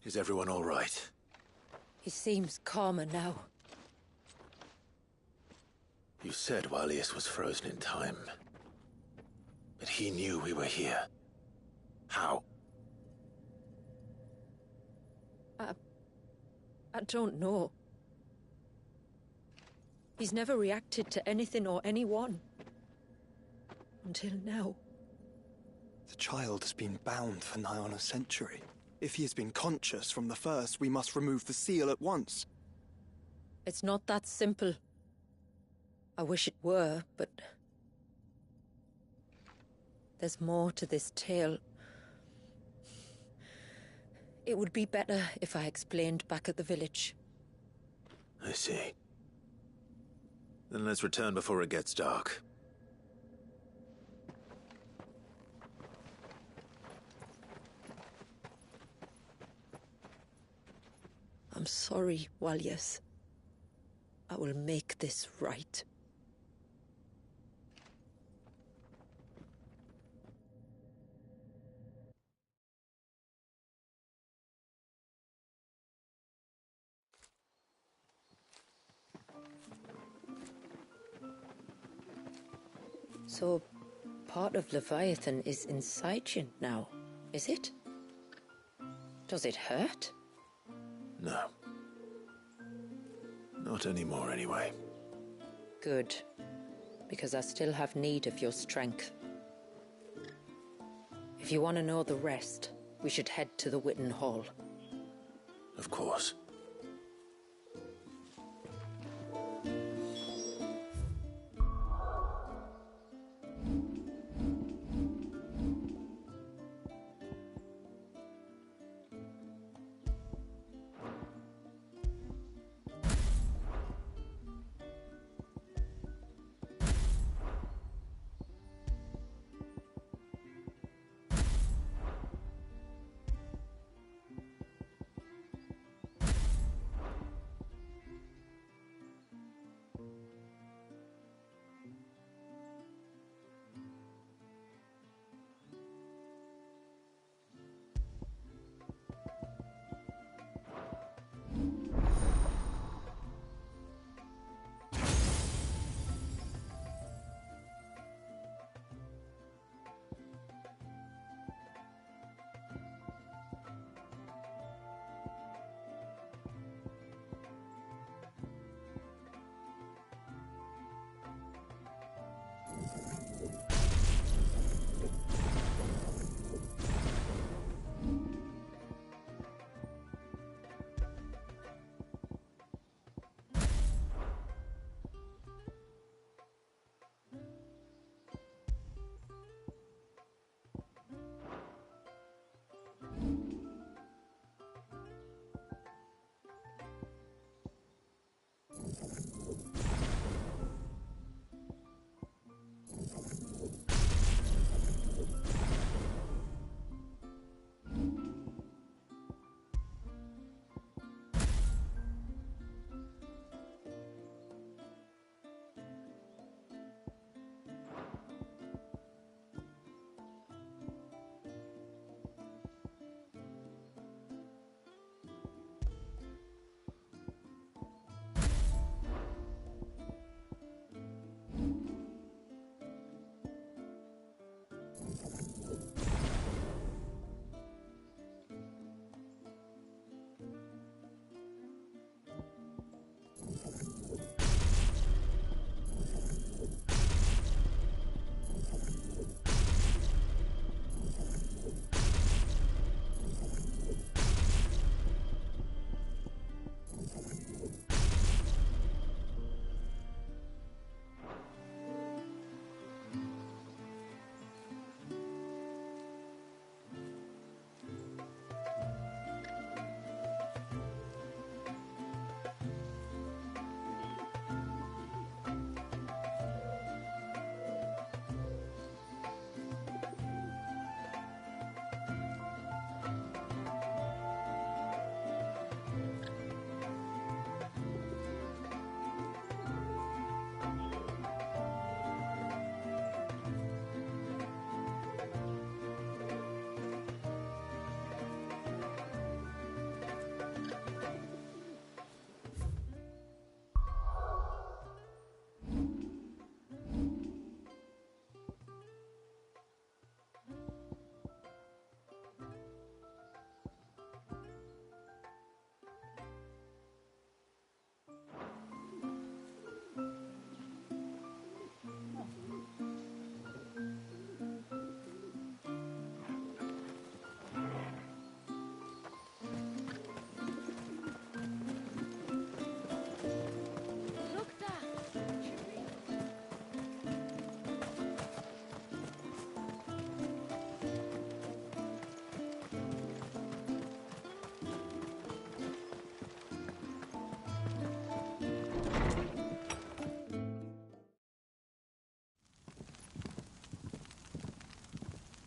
Is everyone all right? He seems calmer now. You said Walius was frozen in time. But he knew we were here. How? I don't know. He's never reacted to anything or anyone. Until now. The child has been bound for nigh on a century. If he has been conscious from the first, we must remove the seal at once. It's not that simple. I wish it were, but... there's more to this tale. It would be better if I explained back at the village. I see. Then let's return before it gets dark. I'm sorry, Walius. I will make this right. So, part of Leviathan is inside you now, is it? Does it hurt? No. Not anymore, anyway. Good. Because I still have need of your strength. If you want to know the rest, we should head to the Witten Hall. Of course.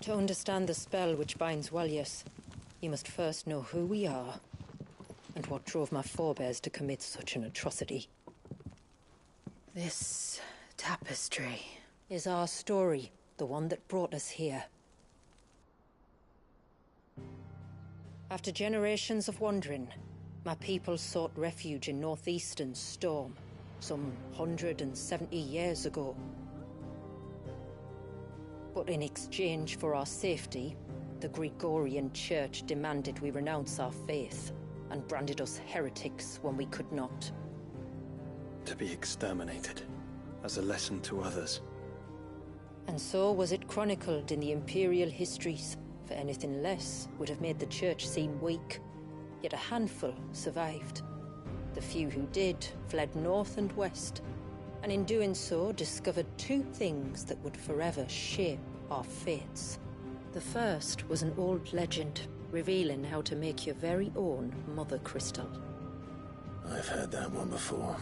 To understand the spell which binds Walyas, you must first know who we are, and what drove my forebears to commit such an atrocity. This tapestry is our story, the one that brought us here. After generations of wandering, my people sought refuge in northeastern Storm, some 170 years ago. But in exchange for our safety, the Gregorian Church demanded we renounce our faith and branded us heretics when we could not. To be exterminated, as a lesson to others. And so was it chronicled in the imperial histories, for anything less would have made the Church seem weak. Yet a handful survived. The few who did fled north and west, and in doing so discovered two things that would forever shape our fates. The first was an old legend, revealing how to make your very own Mother Crystal. I've heard that one before.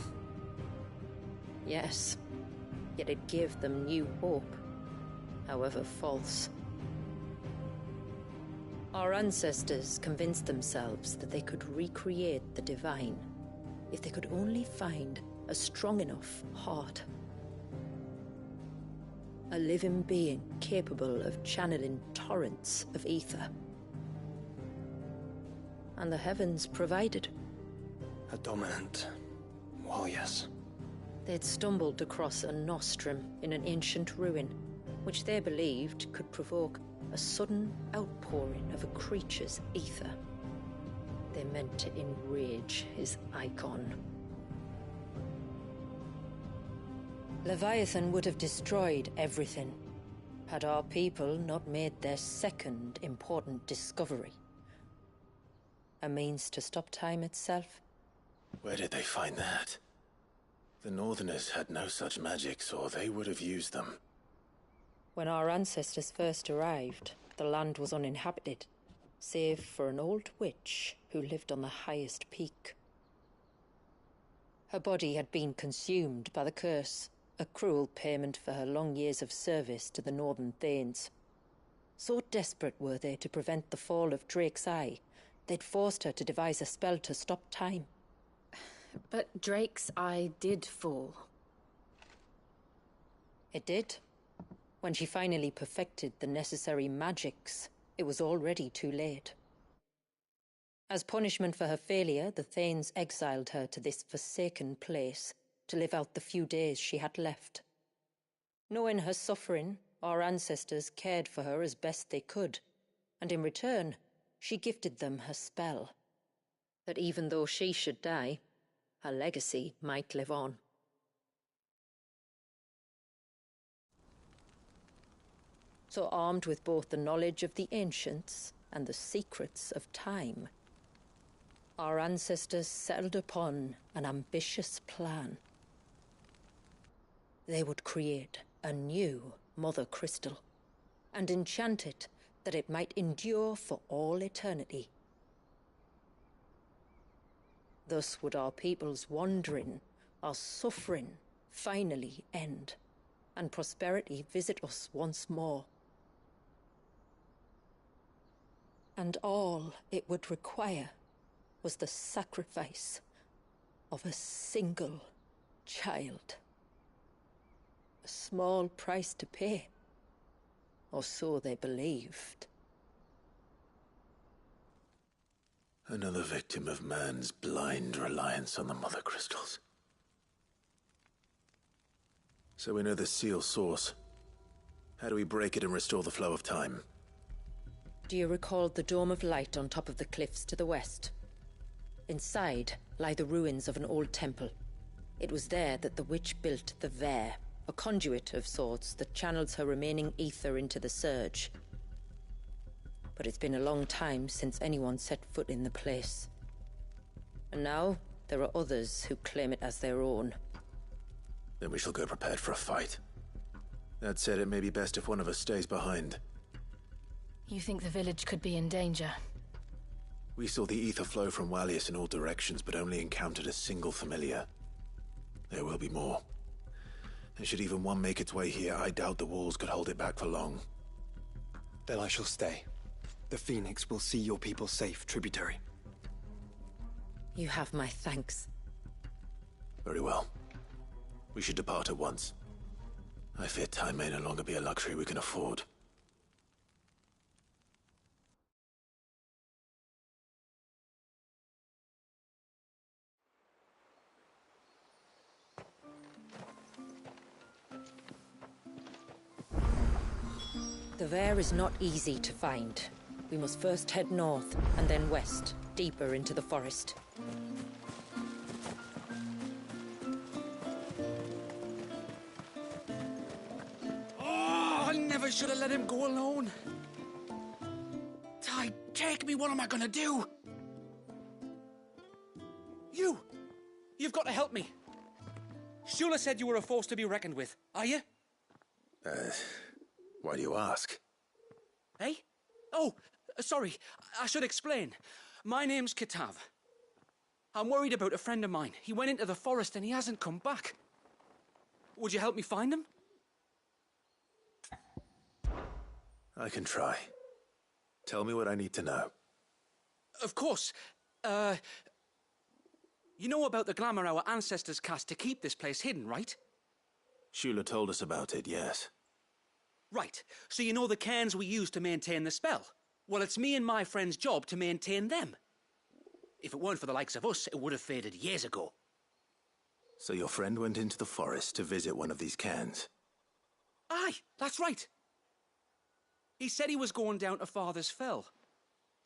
Yes, yet it gave them new hope, however false. Our ancestors convinced themselves that they could recreate the divine if they could only find a strong enough heart. A living being capable of channeling torrents of ether. And the heavens provided. A dominant Walyas. They'd stumbled across a nostrum in an ancient ruin, which they believed could provoke a sudden outpouring of a creature's ether. They meant to enrage his icon. Leviathan would have destroyed everything, had our people not made their second important discovery. A means to stop time itself. Where did they find that? The Northerners had no such magics, or they would have used them. When our ancestors first arrived, the land was uninhabited, save for an old witch who lived on the highest peak. Her body had been consumed by the curse, a cruel payment for her long years of service to the Northern Thanes. So desperate were they to prevent the fall of Drake's Eye, they'd forced her to devise a spell to stop time. But Drake's Eye did fall. It did. When she finally perfected the necessary magics, it was already too late. As punishment for her failure, the Thanes exiled her to this forsaken place to live out the few days she had left. Knowing her suffering, our ancestors cared for her as best they could, and in return, she gifted them her spell. That even though she should die, her legacy might live on. So armed with both the knowledge of the ancients and the secrets of time, our ancestors settled upon an ambitious plan. They would create a new Mother Crystal and enchant it that it might endure for all eternity. Thus would our people's wandering, our suffering, finally end, and prosperity visit us once more. And all it would require was the sacrifice of a single child. A small price to pay, or so they believed. Another victim of man's blind reliance on the Mother Crystals. So we know the seal source. How do we break it and restore the flow of time? Do you recall the dome of light on top of the cliffs to the west? Inside lie the ruins of an old temple. It was there that the witch built the Vare, a conduit of sorts that channels her remaining ether into the surge. But it's been a long time since anyone set foot in the place. And now, there are others who claim it as their own. Then we shall go prepared for a fight. That said, it may be best if one of us stays behind. You think the village could be in danger? We saw the ether flow from Walyas in all directions, but only encountered a single familiar. There will be more. And should even one make its way here, I doubt the walls could hold it back for long. Then I shall stay. The Phoenix will see your people safe, tributary. You have my thanks. Very well. We should depart at once. I fear time may no longer be a luxury we can afford. The Vare is not easy to find. We must first head north, and then west, deeper into the forest. Oh, I never should have let him go alone. Ty, take me, what am I gonna do? You've got to help me. Shula said you were a force to be reckoned with, are you? Why do you ask? Eh? Oh, sorry, I should explain. My name's Kitav. I'm worried about a friend of mine. He went into the forest and he hasn't come back. Would you help me find him? I can try. Tell me what I need to know. Of course. You know about the glamour our ancestors cast to keep this place hidden, right? Shula told us about it, yes. Right. So you know the cairns we use to maintain the spell? Well, it's me and my friend's job to maintain them. If it weren't for the likes of us, it would have faded years ago. So your friend went into the forest to visit one of these cairns? Aye, that's right. He said he was going down to Father's Fell.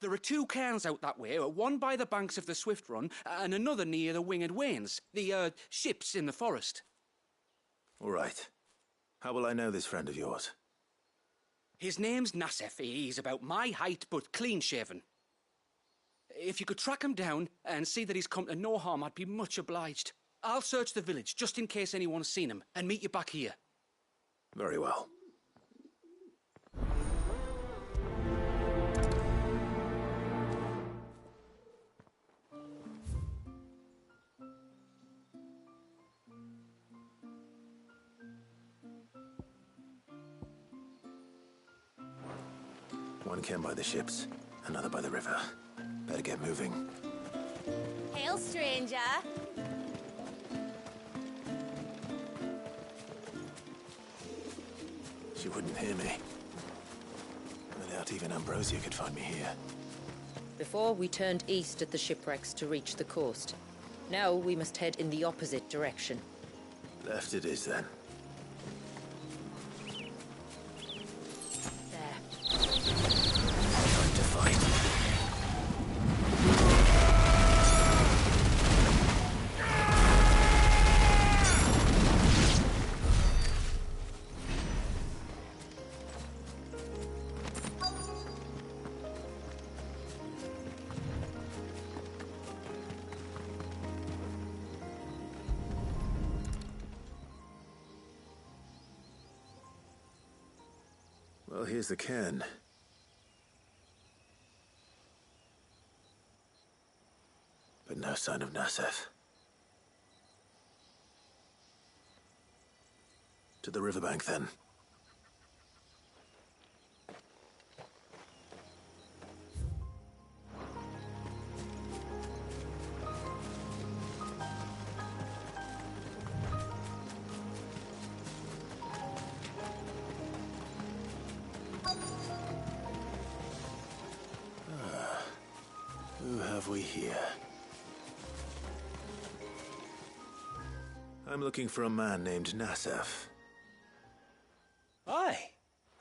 There are 2 cairns out that way, one by the banks of the Swift Run, and another near the Winged Wains, the, ships in the forest. All right. How will I know this friend of yours? His name's Nassef. He's about my height, but clean-shaven. If you could track him down and see that he's come to no harm, I'd be much obliged. I'll search the village, just in case anyone's seen him, and meet you back here. Very well. One cairn by the ships, another by the river. Better get moving. Hail, stranger. She wouldn't hear me. I doubt even Ambrosia could find me here. Before, we turned east at the shipwrecks to reach the coast. Now we must head in the opposite direction. Left it is, then. Time to fight. Well, here's the cairn. But no sign of Nassef. To the riverbank, then. Who have we here? I'm looking for a man named Nassef. Aye,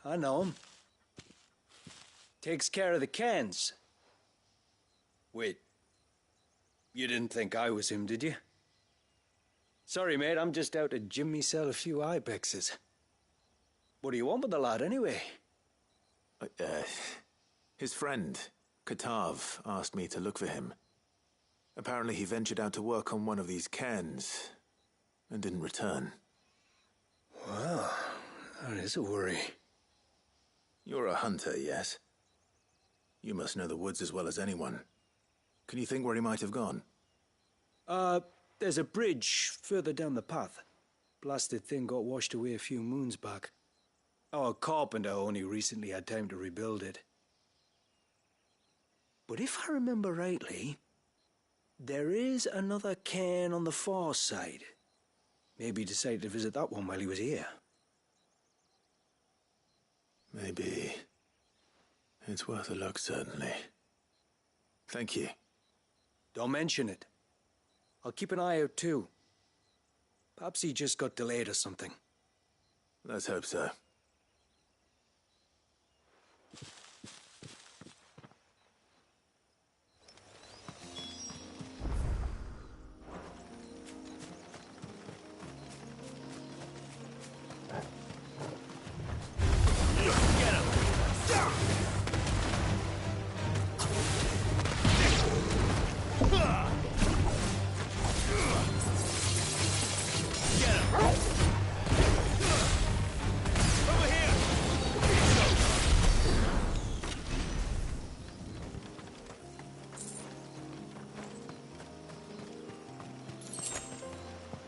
I know him. Takes care of the cairns. Wait, you didn't think I was him, did you? Sorry, mate, I'm just out to jim myself a few ibexes. What do you want with the lad, anyway? His friend, Katav, asked me to look for him. Apparently he ventured out to work on one of these cairns and didn't return. Well, that is a worry. You're a hunter, yes? You must know the woods as well as anyone. Can you think where he might have gone? There's a bridge further down the path. Blasted thing got washed away a few moons back. Our carpenter only recently had time to rebuild it. But if I remember rightly, there is another cairn on the far side. Maybe he decided to visit that one while he was here. Maybe. It's worth a look, certainly. Thank you. Don't mention it. I'll keep an eye out too. Perhaps he just got delayed or something. Let's hope so.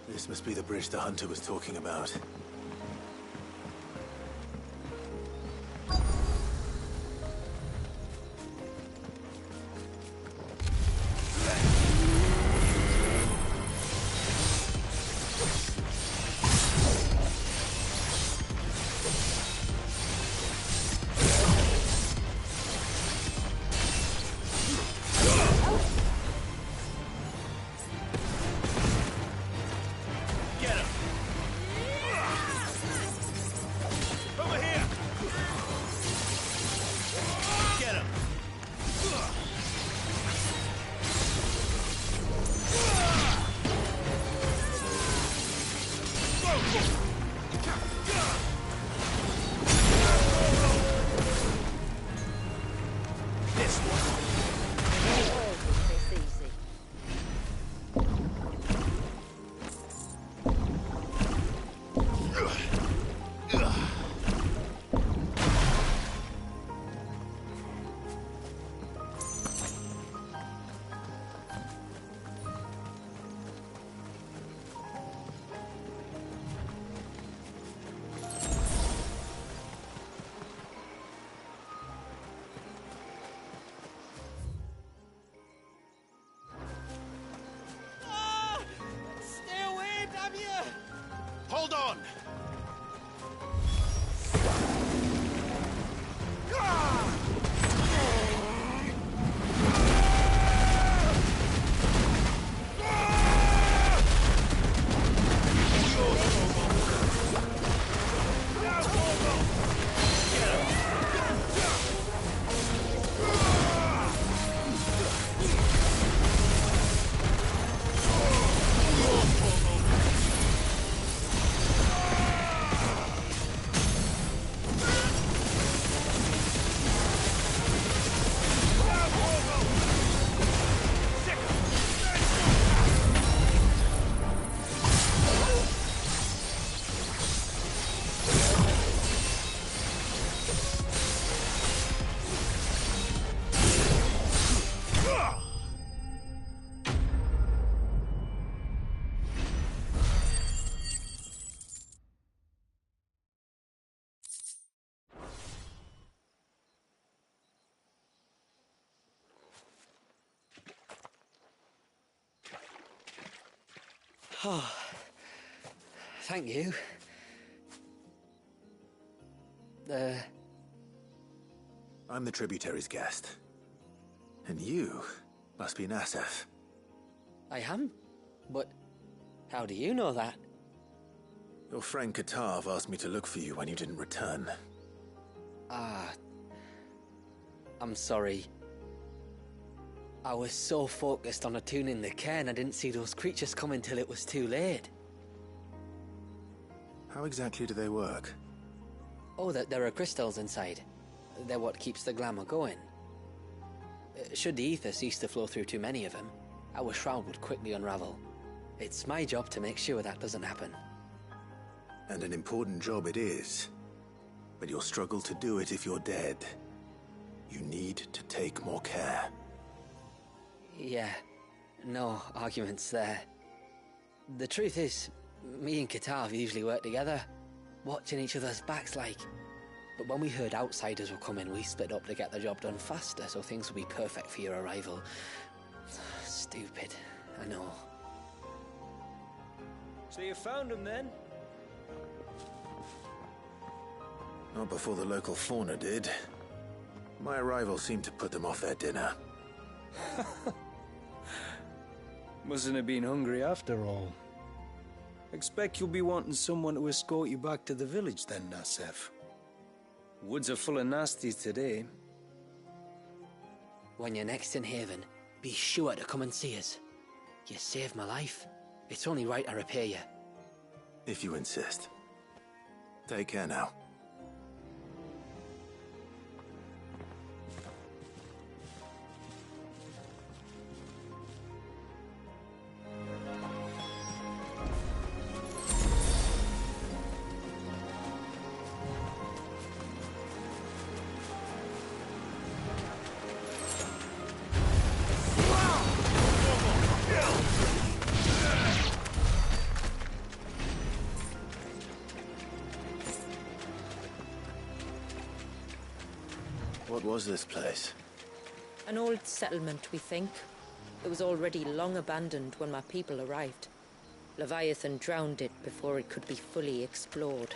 This must be the bridge the hunter was talking about. Hold on! Oh, thank you. I'm the tributary's guest. And you must be Nassef. I am? But how do you know that? Your friend Katav asked me to look for you when you didn't return. Ah, I'm sorry. I was so focused on attuning the cairn I didn't see those creatures coming till it was too late. How exactly do they work? Oh, there are crystals inside. They're what keeps the glamour going. Should the ether cease to flow through too many of them, our shroud would quickly unravel. It's my job to make sure that doesn't happen. And an important job it is. But you'll struggle to do it if you're dead. You need to take more care. Yeah, no arguments there. The truth is, me and Katav usually work together, watching each other's backs like. But when we heard outsiders were coming, we split up to get the job done faster, so things will be perfect for your arrival. Stupid, I know. So you found him then? Not before the local fauna did. My arrival seemed to put them off their dinner. Mustn't have been hungry after all. Expect you'll be wanting someone to escort you back to the village then, Nassef. Woods are full of nasties today. When you're next in Haven, be sure to come and see us. You saved my life. It's only right I repay you. If you insist. Take care now. What was this place? An old settlement, we think. It was already long abandoned when my people arrived. Leviathan drowned it before it could be fully explored.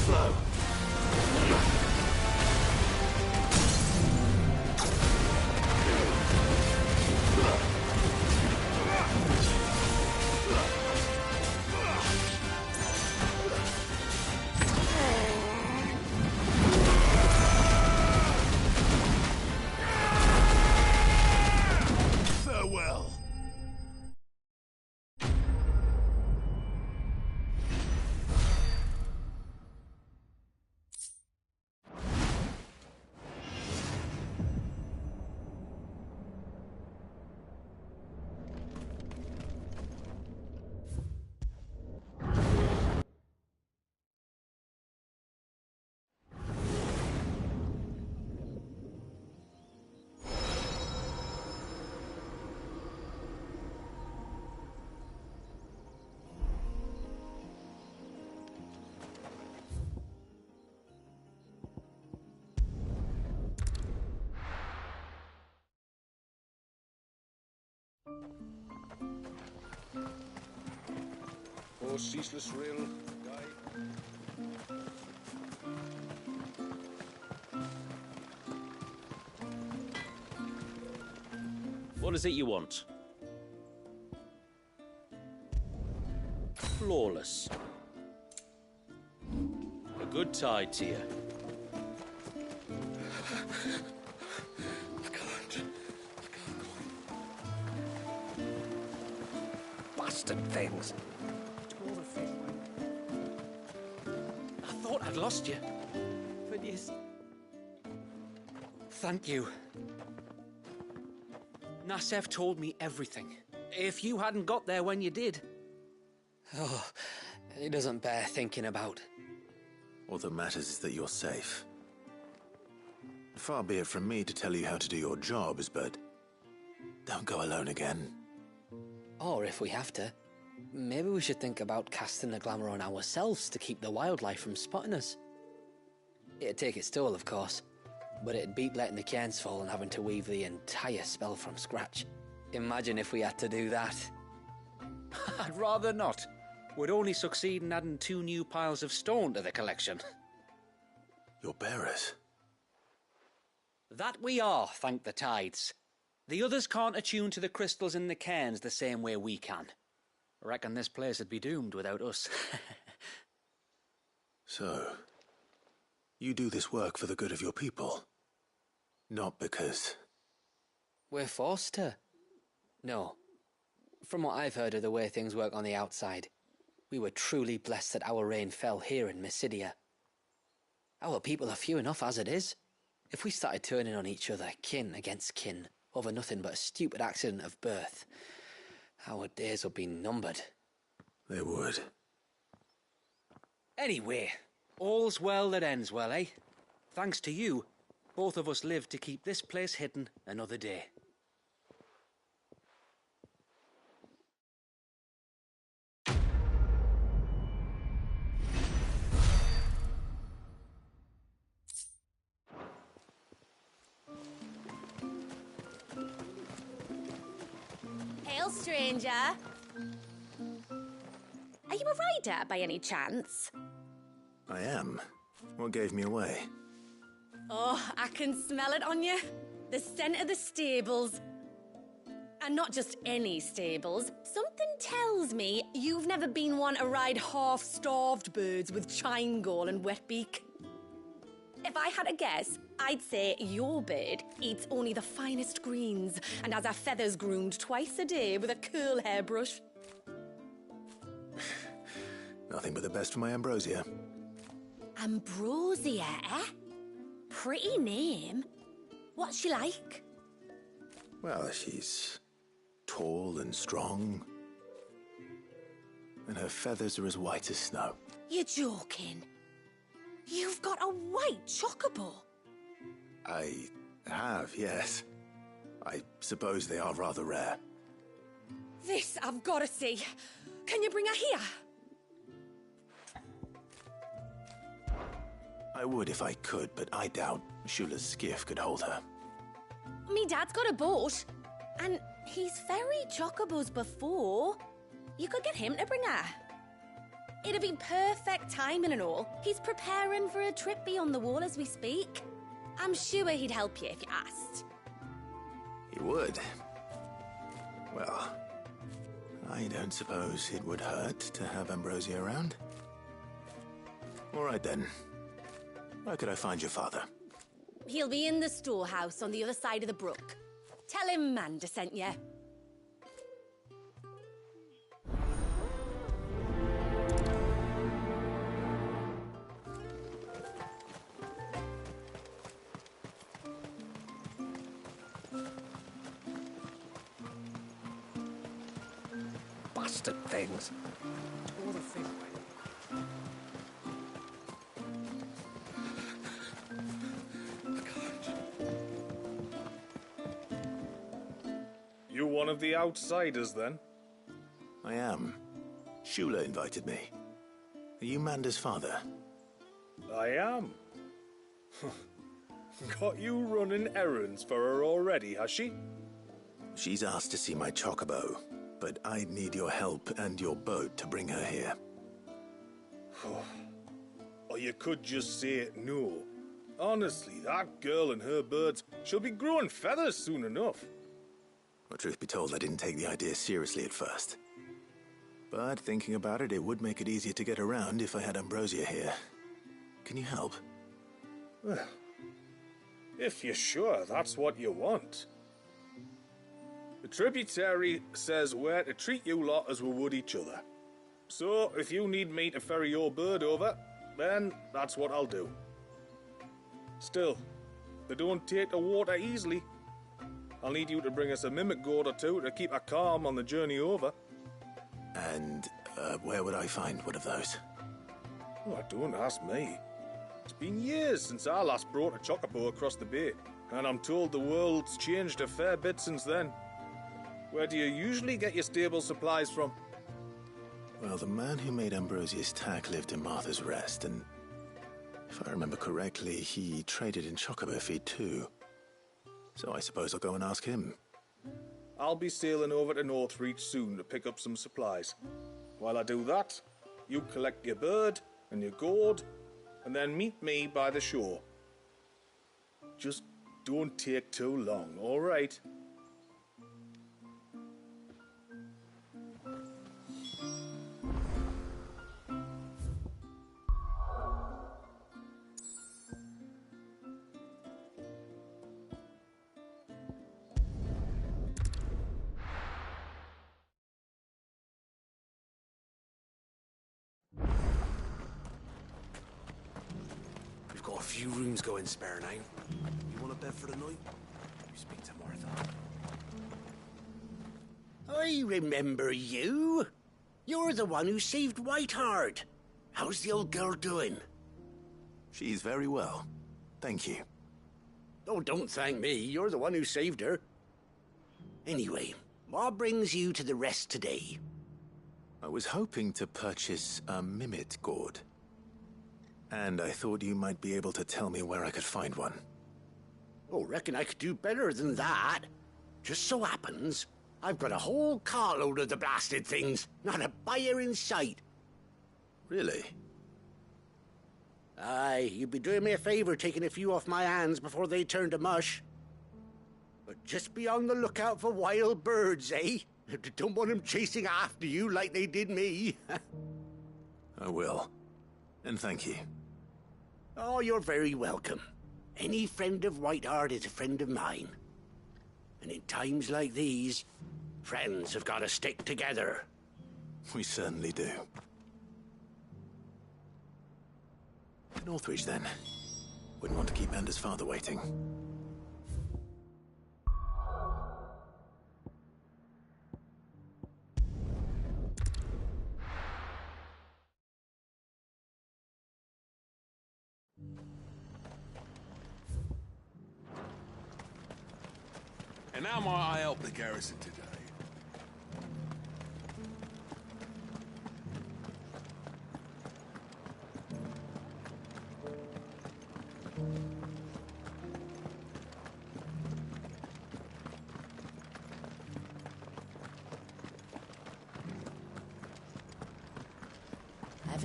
flow. Farewell. Oh, ceaseless rill, guy. What is it you want? Flawless. A good tide to you. I can't go on. Bastard things. I thought I'd lost you. But yes. Thank you. Nassef told me everything. If you hadn't got there when you did. Oh, it doesn't bear thinking about. All that matters is that you're safe. Far be it from me to tell you how to do your jobs, but don't go alone again. Or if we have to, maybe we should think about casting the glamour on ourselves to keep the wildlife from spotting us. It'd take its toll, of course, but it'd beat letting the cairns fall and having to weave the entire spell from scratch. Imagine if we had to do that. I'd rather not. We'd only succeed in adding 2 new piles of stone to the collection. Your bearers? That we are, thank the tides. The others can't attune to the crystals in the cairns the same way we can. I reckon this place would be doomed without us. So, you do this work for the good of your people? Not because... We're forced to. No. From what I've heard of the way things work on the outside, we were truly blessed that our rain fell here in Mysidia. Our people are few enough as it is. If we started turning on each other, kin against kin, over nothing but a stupid accident of birth, our days would be numbered. They would. Anyway, all's well that ends well, eh? Thanks to you, both of us lived to keep this place hidden another day. Hail, stranger. Are you a rider by any chance? I am. What gave me away? Oh, I can smell it on you. The scent of the stables. And not just any stables. Something tells me you've never been one to ride half-starved birds with chine gall and wet beak. If I had a guess, I'd say your bird eats only the finest greens and has her feathers groomed twice a day with a curl hairbrush. Nothing but the best for my ambrosia. Ambrosia, eh? Pretty name. What's she like? Well, she's tall and strong. And her feathers are as white as snow. You're joking. You've got a white chocobo. I have, yes. I suppose they are rather rare. This I've got to see. Can you bring her here? I would if I could, but I doubt Shula's skiff could hold her. Me dad's got a boat. And he's ferried chocobos before. You could get him to bring her. It'd be perfect timing and all. He's preparing for a trip beyond the wall as we speak. I'm sure he'd help you if you asked. He would. Well, I don't suppose it would hurt to have Ambrosia around. All right then. Where could I find your father? He'll be in the storehouse on the other side of the brook. Tell him Manda sent you. Bastard things. Throw the thing away. You one of the outsiders, then? I am. Shula invited me. Are you Manda's father? I am. Got you running errands for her already, has she? She's asked to see my chocobo, but I'd need your help and your boat to bring her here. Or you could just say no. Honestly, that girl and her birds, she'll be growing feathers soon enough. Well, truth be told, I didn't take the idea seriously at first. But thinking about it, it would make it easier to get around if I had Ambrosia here. Can you help? Well, if you're sure that's what you want. The tributary says we're to treat you lot as we would each other. So, if you need me to ferry your bird over, then that's what I'll do. Still, they don't take the water easily. I'll need you to bring us a mimic gourd or two to keep her calm on the journey over. And where would I find one of those? Oh, don't ask me. It's been years since I last brought a chocobo across the bay, and I'm told the world's changed a fair bit since then. Where do you usually get your stable supplies from? Well, the man who made Ambrosia's tack lived in Martha's Rest, and if I remember correctly, he traded in chocobo feed too. So I suppose I'll go and ask him. I'll be sailing over to Northreach soon to pick up some supplies. While I do that, you collect your bird and your gourd, and then meet me by the shore. Just don't take too long, all right? We've got a few rooms going spare now. You want a bed for the night? You speak to Martha. I remember you. You're the one who saved Whiteheart. How's the old girl doing? She's very well. Thank you. Oh, don't thank me. You're the one who saved her. Anyway, what brings you to the rest today? I was hoping to purchase a mimic gourd. And I thought you might be able to tell me where I could find one. Oh, reckon I could do better than that. Just so happens, I've got a whole carload of the blasted things. Not a buyer in sight. Really? Aye, you'd be doing me a favor taking a few off my hands before they turn to mush. But just be on the lookout for wild birds, eh? Don't want them chasing after you like they did me. I will. And thank you. Oh, you're very welcome. Any friend of Whiteheart is a friend of mine. And in times like these, friends have got to stick together. We certainly do. Northreach, then. Wouldn't want to keep Manda's father waiting. And how might I help the garrison today?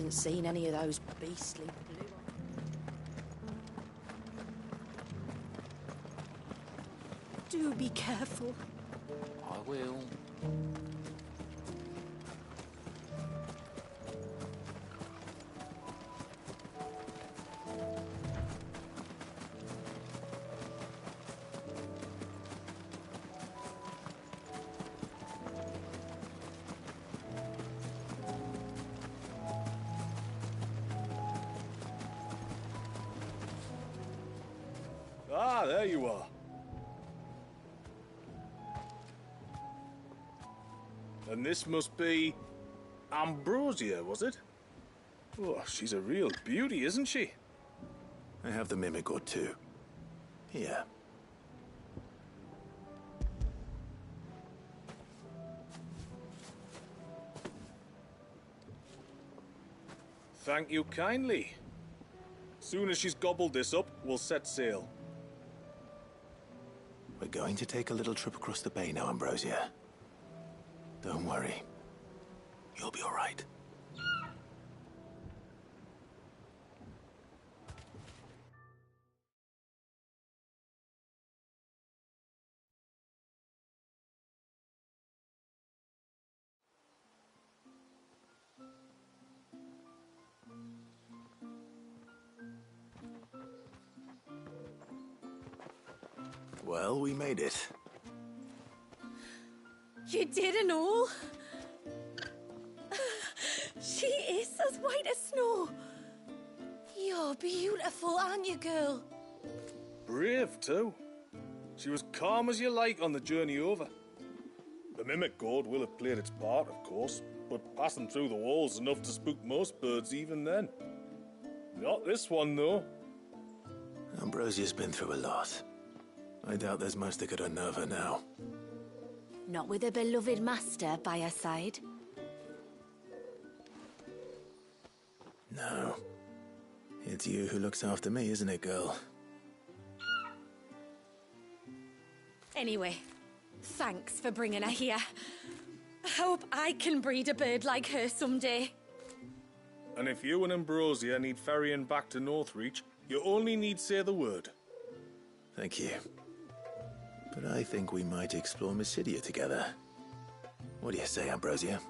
haven't seen any of those beastly blue... Do be careful. I will. Ah, there you are. And this must be Ambrosia, was it? Oh, she's a real beauty, isn't she? I have the mimic or two. Here. Thank you kindly. Soon as she's gobbled this up, we'll set sail. We're going to take a little trip across the bay now, Ambrosia. Don't worry. You'll be all right. Well, we made it. You didn't all? She is as white as snow. You're beautiful, aren't you, girl? Brave, too. She was calm as you like on the journey over. The mimic gourd will have played its part, of course, but passing through the walls enough to spook most birds even then. Not this one, though. Ambrosia's been through a lot. I doubt there's much that could unnerve her now. Not with a beloved master by her side. No. It's you who looks after me, isn't it, girl? Anyway, thanks for bringing her here. I hope I can breed a bird like her someday. And if you and Ambrosia need ferrying back to Northreach, you only need say the word. Thank you. But I think we might explore Mysidia together. What do you say, Ambrosia?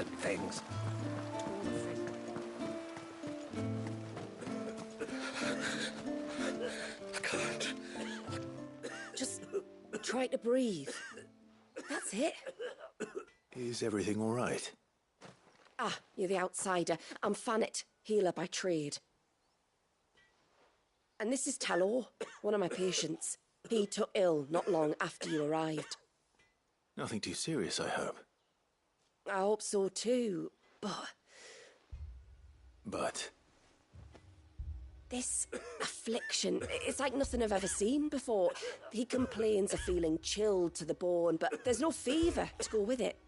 blasted things. I can't. Just try to breathe. That's it. Is everything all right? Ah, you're the outsider. I'm Fannet, healer by trade. And this is Talor, one of my patients. He took ill not long after you arrived. Nothing too serious, I hope. I hope so too, But? This affliction, it's like nothing I've ever seen before. He complains of feeling chilled to the bone, but there's no fever to go with it.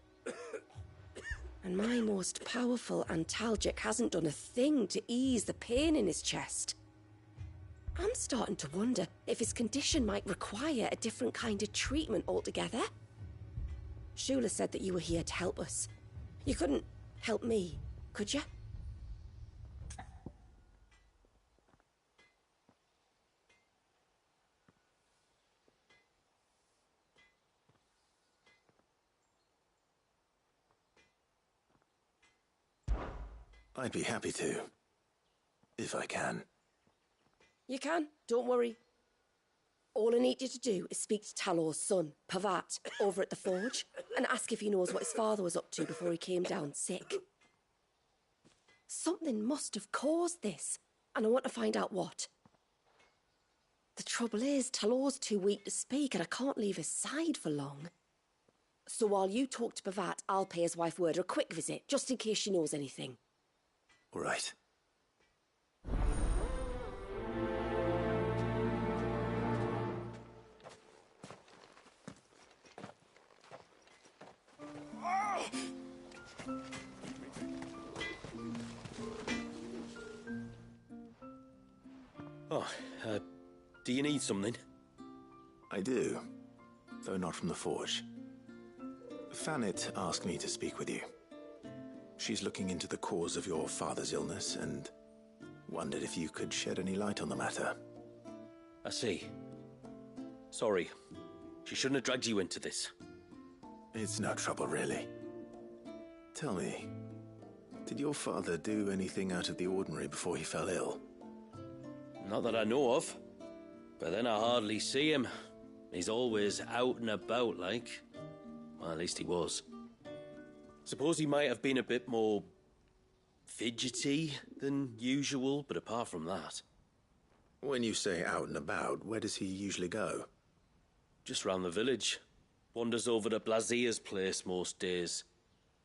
And my most powerful antalgic hasn't done a thing to ease the pain in his chest. I'm starting to wonder if his condition might require a different kind of treatment altogether. Shula said that you were here to help us. You couldn't help me, could you? I'd be happy to. If I can. You can, don't worry. All I need you to do is speak to Talor's son, Pavat, over at the forge, and ask if he knows what his father was up to before he came down sick. Something must have caused this, and I want to find out what. The trouble is, Talor's too weak to speak, and I can't leave his side for long. So while you talk to Pavat, I'll pay his wife word a quick visit, just in case she knows anything. All right. Oh, do you need something? I do, though not from the forge. Fannet asked me to speak with you. She's looking into the cause of your father's illness and wondered if you could shed any light on the matter. I see. Sorry. She shouldn't have dragged you into this. It's no trouble, really. Tell me, did your father do anything out of the ordinary before he fell ill? Not that I know of. But then I hardly see him. He's always out and about, like. Well, at least he was. Suppose he might have been a bit more fidgety than usual, but apart from that... When you say out and about, where does he usually go? Just round the village. Wanders over to Blazier's place most days.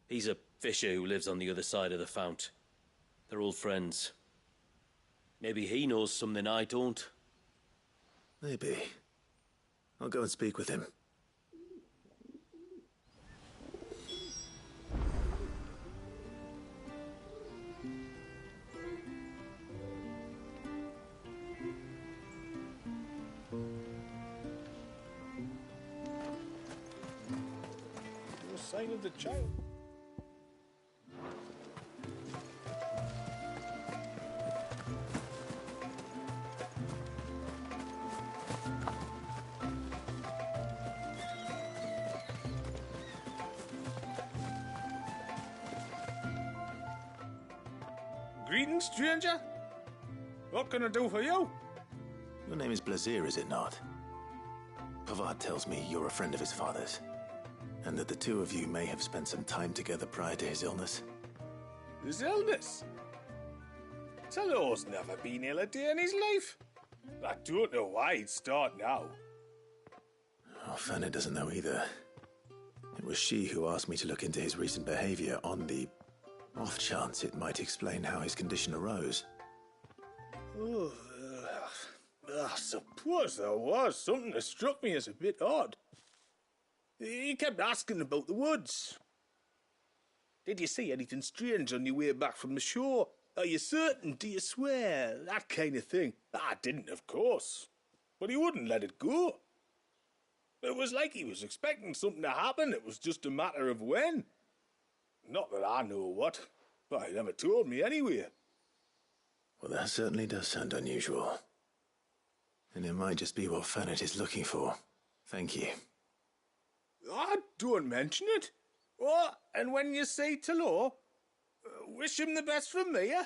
He's a fisher who lives on the other side of the fount. They're old friends. Maybe he knows something I don't. Maybe. I'll go and speak with him. No sign of the child. Greetings, stranger. What can I do for you? Your name is Blazier, is it not? Pavad tells me you're a friend of his father's, and that the two of you may have spent some time together prior to his illness. His illness? Talor's never been ill a day in his life. I don't know why he'd start now. Oh, Fanny doesn't know either. It was she who asked me to look into his recent behavior on the off chance it might explain how his condition arose. Oh, I suppose there was something that struck me as a bit odd. He kept asking about the woods. Did you see anything strange on your way back from the shore? Are you certain? Do you swear? That kind of thing. I didn't, of course. But he wouldn't let it go. It was like he was expecting something to happen. It was just a matter of when. Not that I know what, but he never told me anyway. Well, that certainly does sound unusual. And it might just be what Fannet is looking for. Thank you. I don't mention it. Oh, and when you see Talor, wish him the best from me, eh?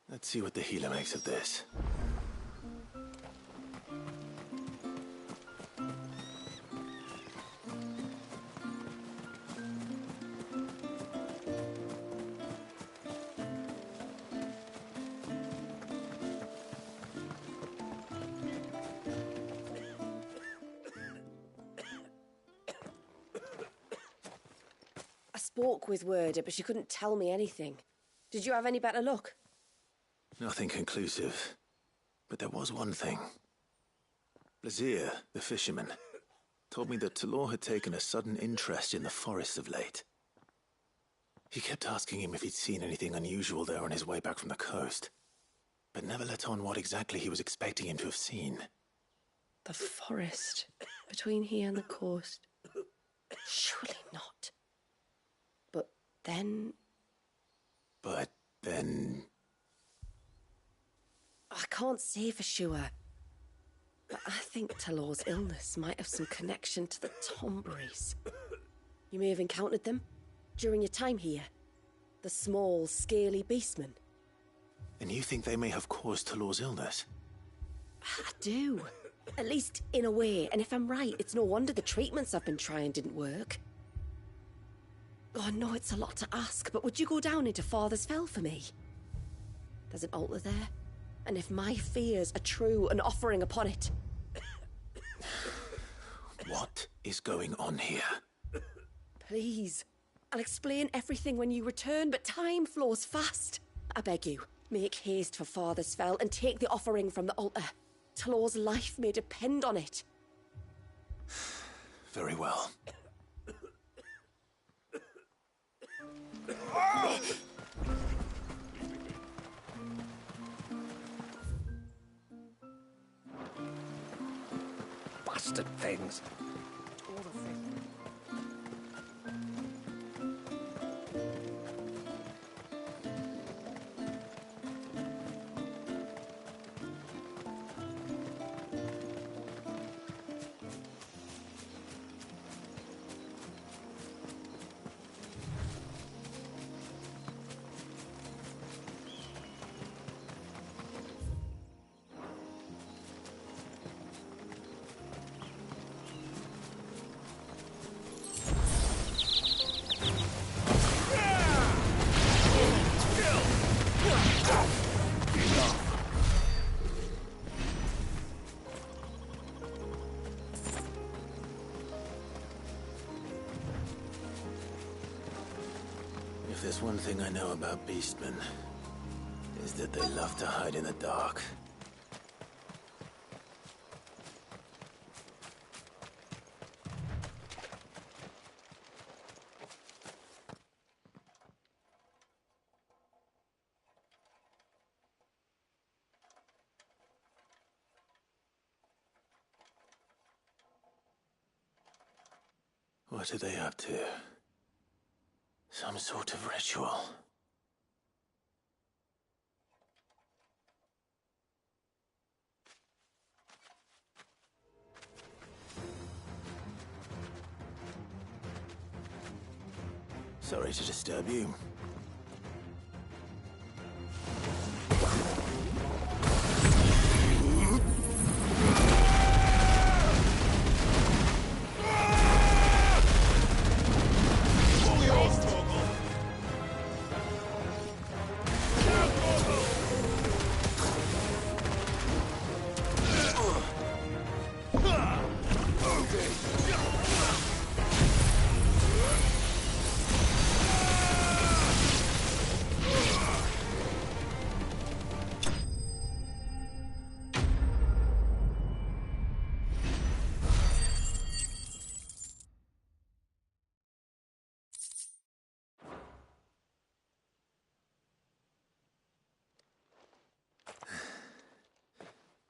Let's see what the healer makes of this. I spoke with Werder, but she couldn't tell me anything. Did you have any better luck? Nothing conclusive. But there was one thing. Blazir, the fisherman, told me that Talor had taken a sudden interest in the forest of late. He kept asking him if he'd seen anything unusual there on his way back from the coast, but never let on what exactly he was expecting him to have seen. The forest between here and the coast. Surely not. But then... I can't say for sure. But I think Talor's illness might have some connection to the Tomberries. You may have encountered them during your time here. The small, scaly beastmen. And you think they may have caused Talor's illness? I do. At least in a way. And if I'm right, it's no wonder the treatments I've been trying didn't work. Oh, I know it's a lot to ask, but would you go down into Father's Fell for me? There's an altar there. And if my fears are true, an offering upon it. What is going on here? Please. I'll explain everything when you return, but time flows fast. I beg you, make haste for Father's Fell and take the offering from the altar. Talor's life may depend on it. Very well. Bastard things. If there's one thing I know about beastmen, is that they love to hide in the dark. What are they up to? Some sort of ritual. Sorry to disturb you.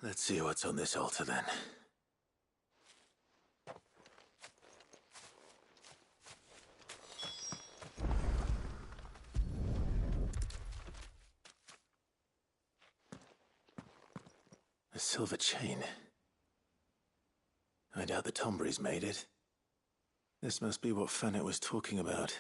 Let's see what's on this altar then. A silver chain. I doubt the Tomberries made it. This must be what Fennec was talking about.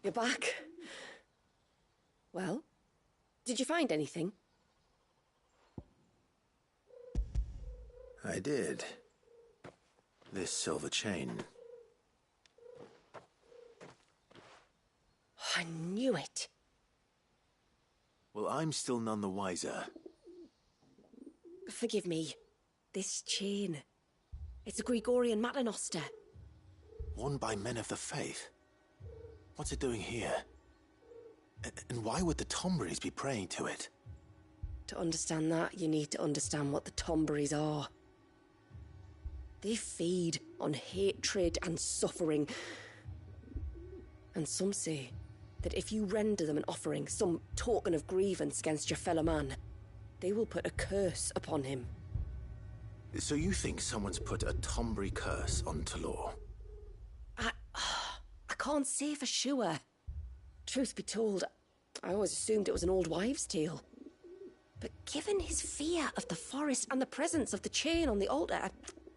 You're back. Well, did you find anything? I did. This silver chain. I knew it. Well, I'm still none the wiser. Forgive me. This chain. It's a Gregorian Maternoster. Worn by men of the faith. What's it doing here? And why would the Tomberries be praying to it? To understand that, you need to understand what the Tomberries are. They feed on hatred and suffering. And some say that if you render them an offering, some token of grievance against your fellow man, they will put a curse upon him. So you think someone's put a Tomberry curse on Talor? I can't say for sure. Truth be told, I always assumed it was an old wives' tale. But given his fear of the forest and the presence of the chain on the altar,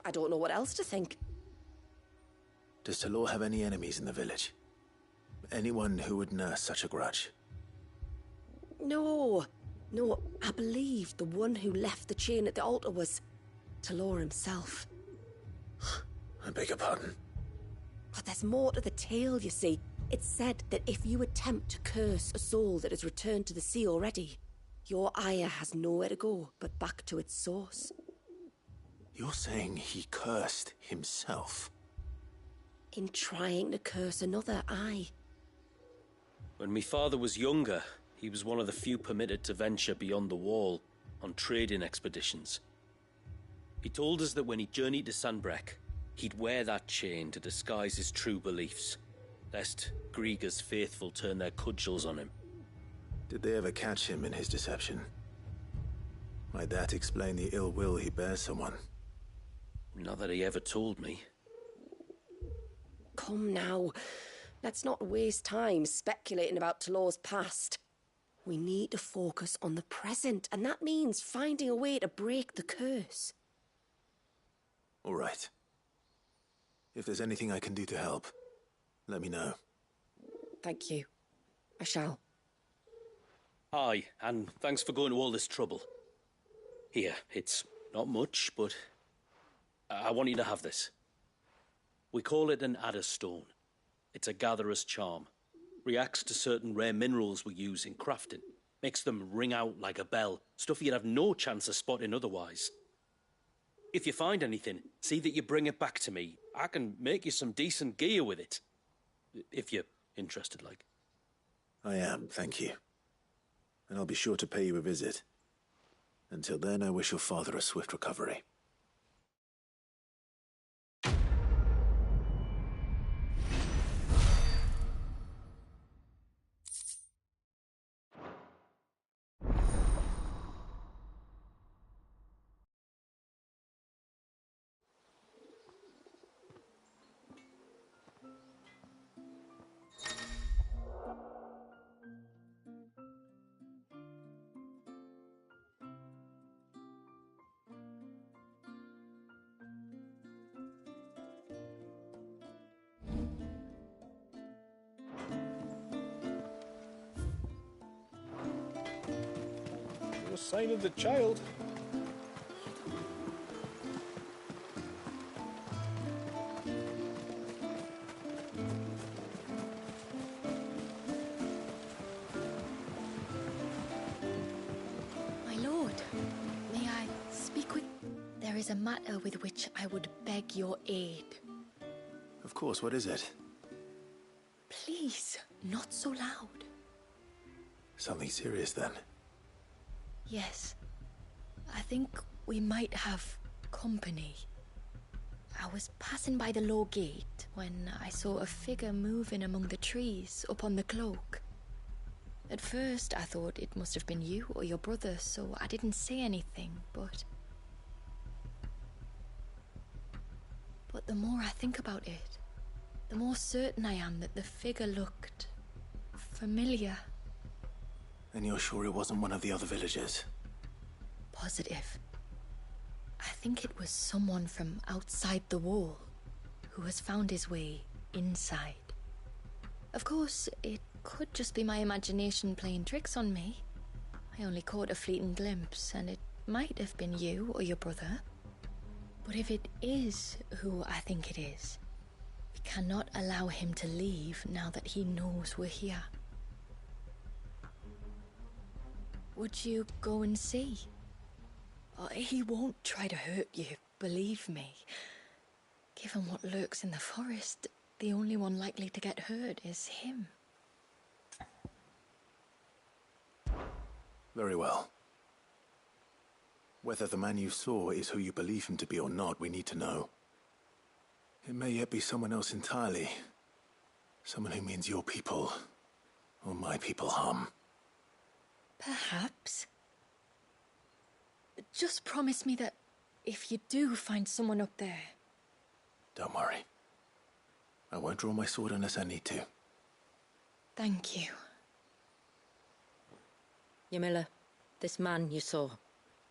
I don't know what else to think. Does Talor have any enemies in the village? Anyone who would nurse such a grudge? No, I believe the one who left the chain at the altar was Talor himself. I beg your pardon? But there's more to the tale, you see. It's said that if you attempt to curse a soul that has returned to the sea already, your ire has nowhere to go but back to its source. You're saying he cursed himself? In trying to curse another, aye. When my father was younger, he was one of the few permitted to venture beyond the wall on trading expeditions. He told us that when he journeyed to Sanbreque, he'd wear that chain to disguise his true beliefs, lest Griega's faithful turn their cudgels on him. Did they ever catch him in his deception? Might that explain the ill will he bears someone? Not that he ever told me. Come now, let's not waste time speculating about Talor's past. We need to focus on the present, and that means finding a way to break the curse. All right. If there's anything I can do to help, let me know. Thank you. I shall. Aye, and thanks for going to all this trouble. Here, it's not much, but I want you to have this. We call it an adder stone. It's a gatherer's charm. Reacts to certain rare minerals we use in crafting. Makes them ring out like a bell. Stuff you'd have no chance of spotting otherwise. If you find anything, see that you bring it back to me. I can make you some decent gear with it. If you're interested, like. I am, thank you. And I'll be sure to pay you a visit. Until then, I wish your father a swift recovery. No sign of the child. My lord, may I speak with... There is a matter with which I would beg your aid. Of course, what is it? Please, not so loud. Something serious, then? Yes. I think we might have company. I was passing by the low gate when I saw a figure moving among the trees up on the cloak. At first, I thought it must have been you or your brother, so I didn't say anything, but the more I think about it, the more certain I am that the figure looked familiar. And you're sure it wasn't one of the other villagers? Positive. I think it was someone from outside the wall who has found his way inside. Of course, it could just be my imagination playing tricks on me. I only caught a fleeting glimpse, and it might have been you or your brother. But if it is who I think it is, we cannot allow him to leave now that he knows we're here. Would you go and see? He won't try to hurt you, believe me. Given what lurks in the forest, the only one likely to get hurt is him. Very well. Whether the man you saw is who you believe him to be or not, we need to know. It may yet be someone else entirely. Someone who means your people, or my people, harm. Perhaps. Just promise me that if you do find someone up there... Don't worry. I won't draw my sword unless I need to. Thank you. Yamila, this man you saw,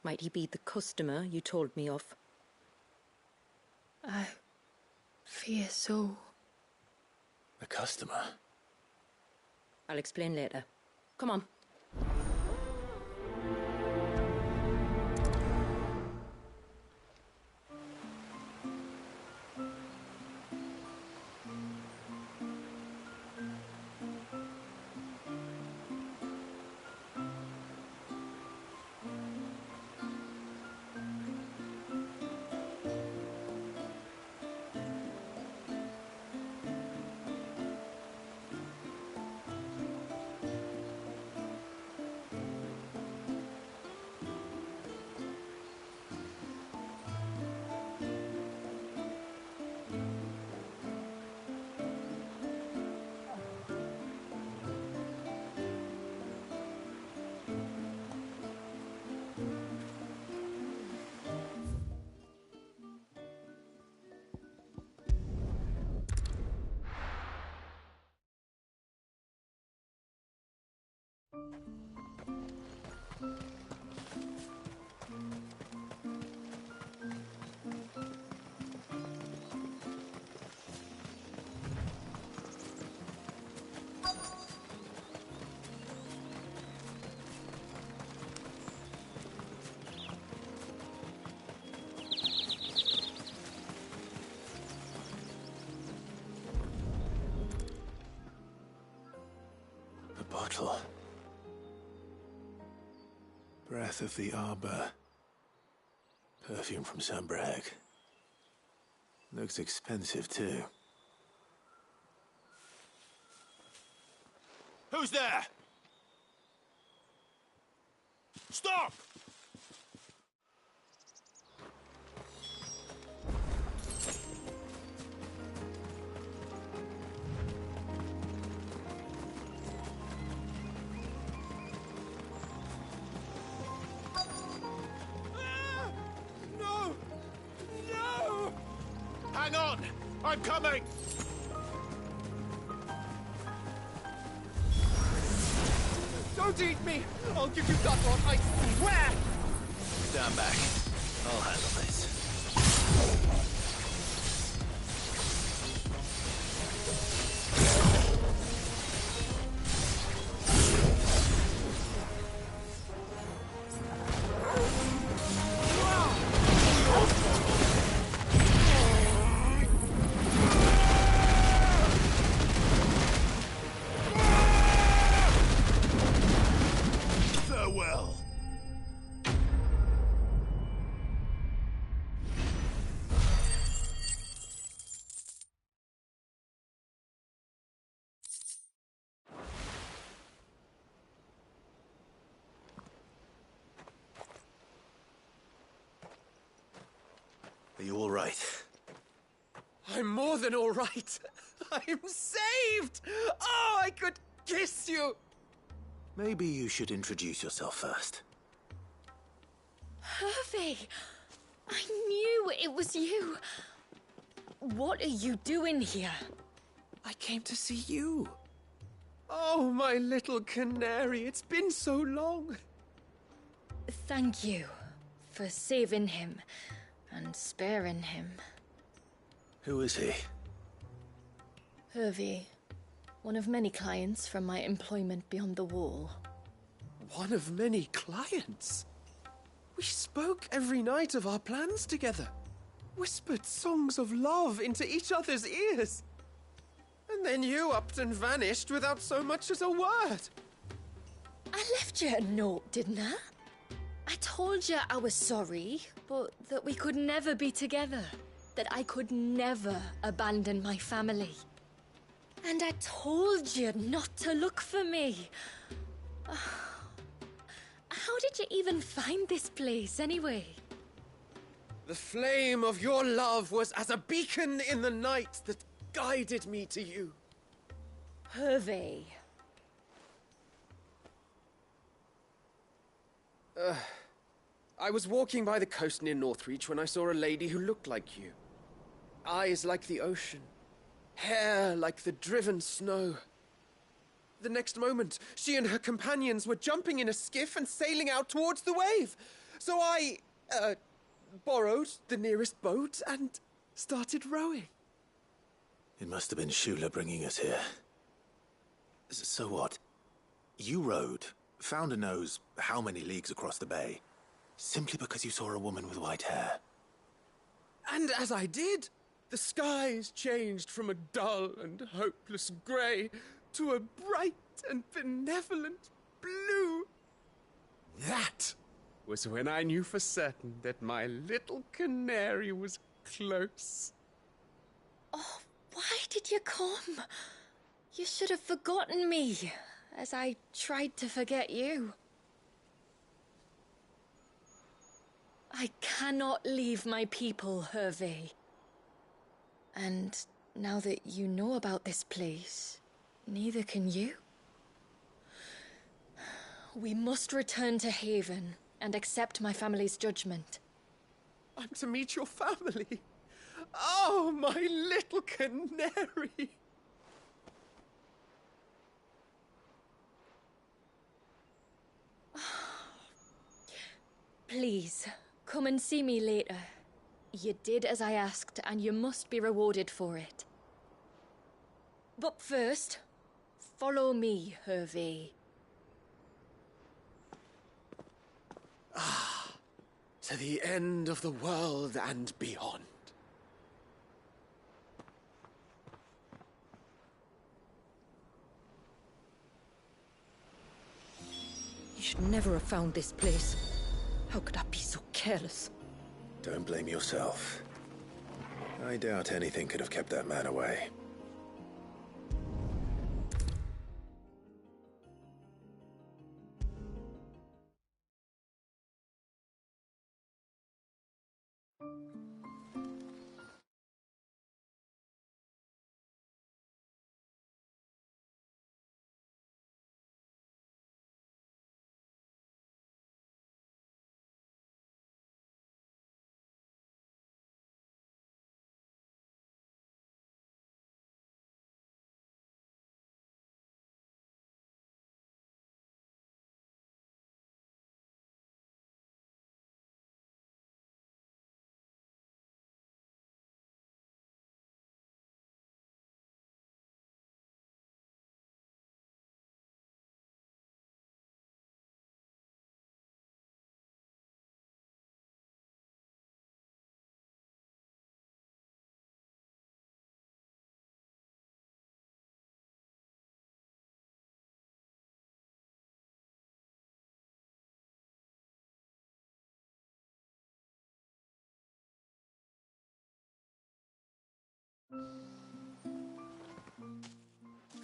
might he be the customer you told me of? I fear so. The customer? I'll explain later. Come on. Bottle. Breath of the Arbor. Perfume from Sambrag. Looks expensive, too. Who's there? Stop! Hang on! I'm coming! Don't eat me! I'll give you that one, I swear! Stand back. I'll handle this. Farewell. Are you all right? I'm more than all right. I'm saved! Oh, I could kiss you! Maybe you should introduce yourself first. Hervey! I knew it was you! What are you doing here? I came to see you. Oh, my little canary, it's been so long. Thank you for saving him and sparing him. Who is he? Hervey, one of many clients from my employment beyond the wall. One of many clients? We spoke every night of our plans together. Whispered songs of love into each other's ears. And then you upped and vanished without so much as a word. I left you a note, didn't I? I told you I was sorry, but that we could never be together. That I could never abandon my family. And I told you not to look for me. How did you even find this place, anyway? The flame of your love was as a beacon in the night that guided me to you. Hervey. I was walking by the coast near Northreach when I saw a lady who looked like you. Eyes like the ocean. Hair like the driven snow. The next moment, she and her companions were jumping in a skiff and sailing out towards the wave. So I, borrowed the nearest boat and started rowing. It must have been Shula bringing us here. So what? You rowed, found a nose how many leagues across the bay, simply because you saw a woman with white hair. And as I did, the skies changed from a dull and hopeless grey to a bright and benevolent blue. That was when I knew for certain that my little canary was close. Oh, why did you come? You should have forgotten me, as I tried to forget you. I cannot leave my people, Hervey. And now that you know about this place, neither can you. We must return to Haven and accept my family's judgment. I'm to meet your family. Oh, my little canary. Please, come and see me later. You did as I asked, and you must be rewarded for it. But first, follow me, Hervey. To the end of the world and beyond. You should never have found this place. How could I be so careless? Don't blame yourself. I doubt anything could have kept that man away.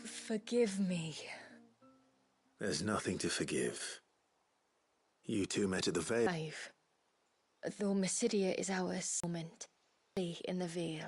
Forgive me. There's nothing to forgive. You two met at the Vale. Though Mysidia is our moment. In the Vale.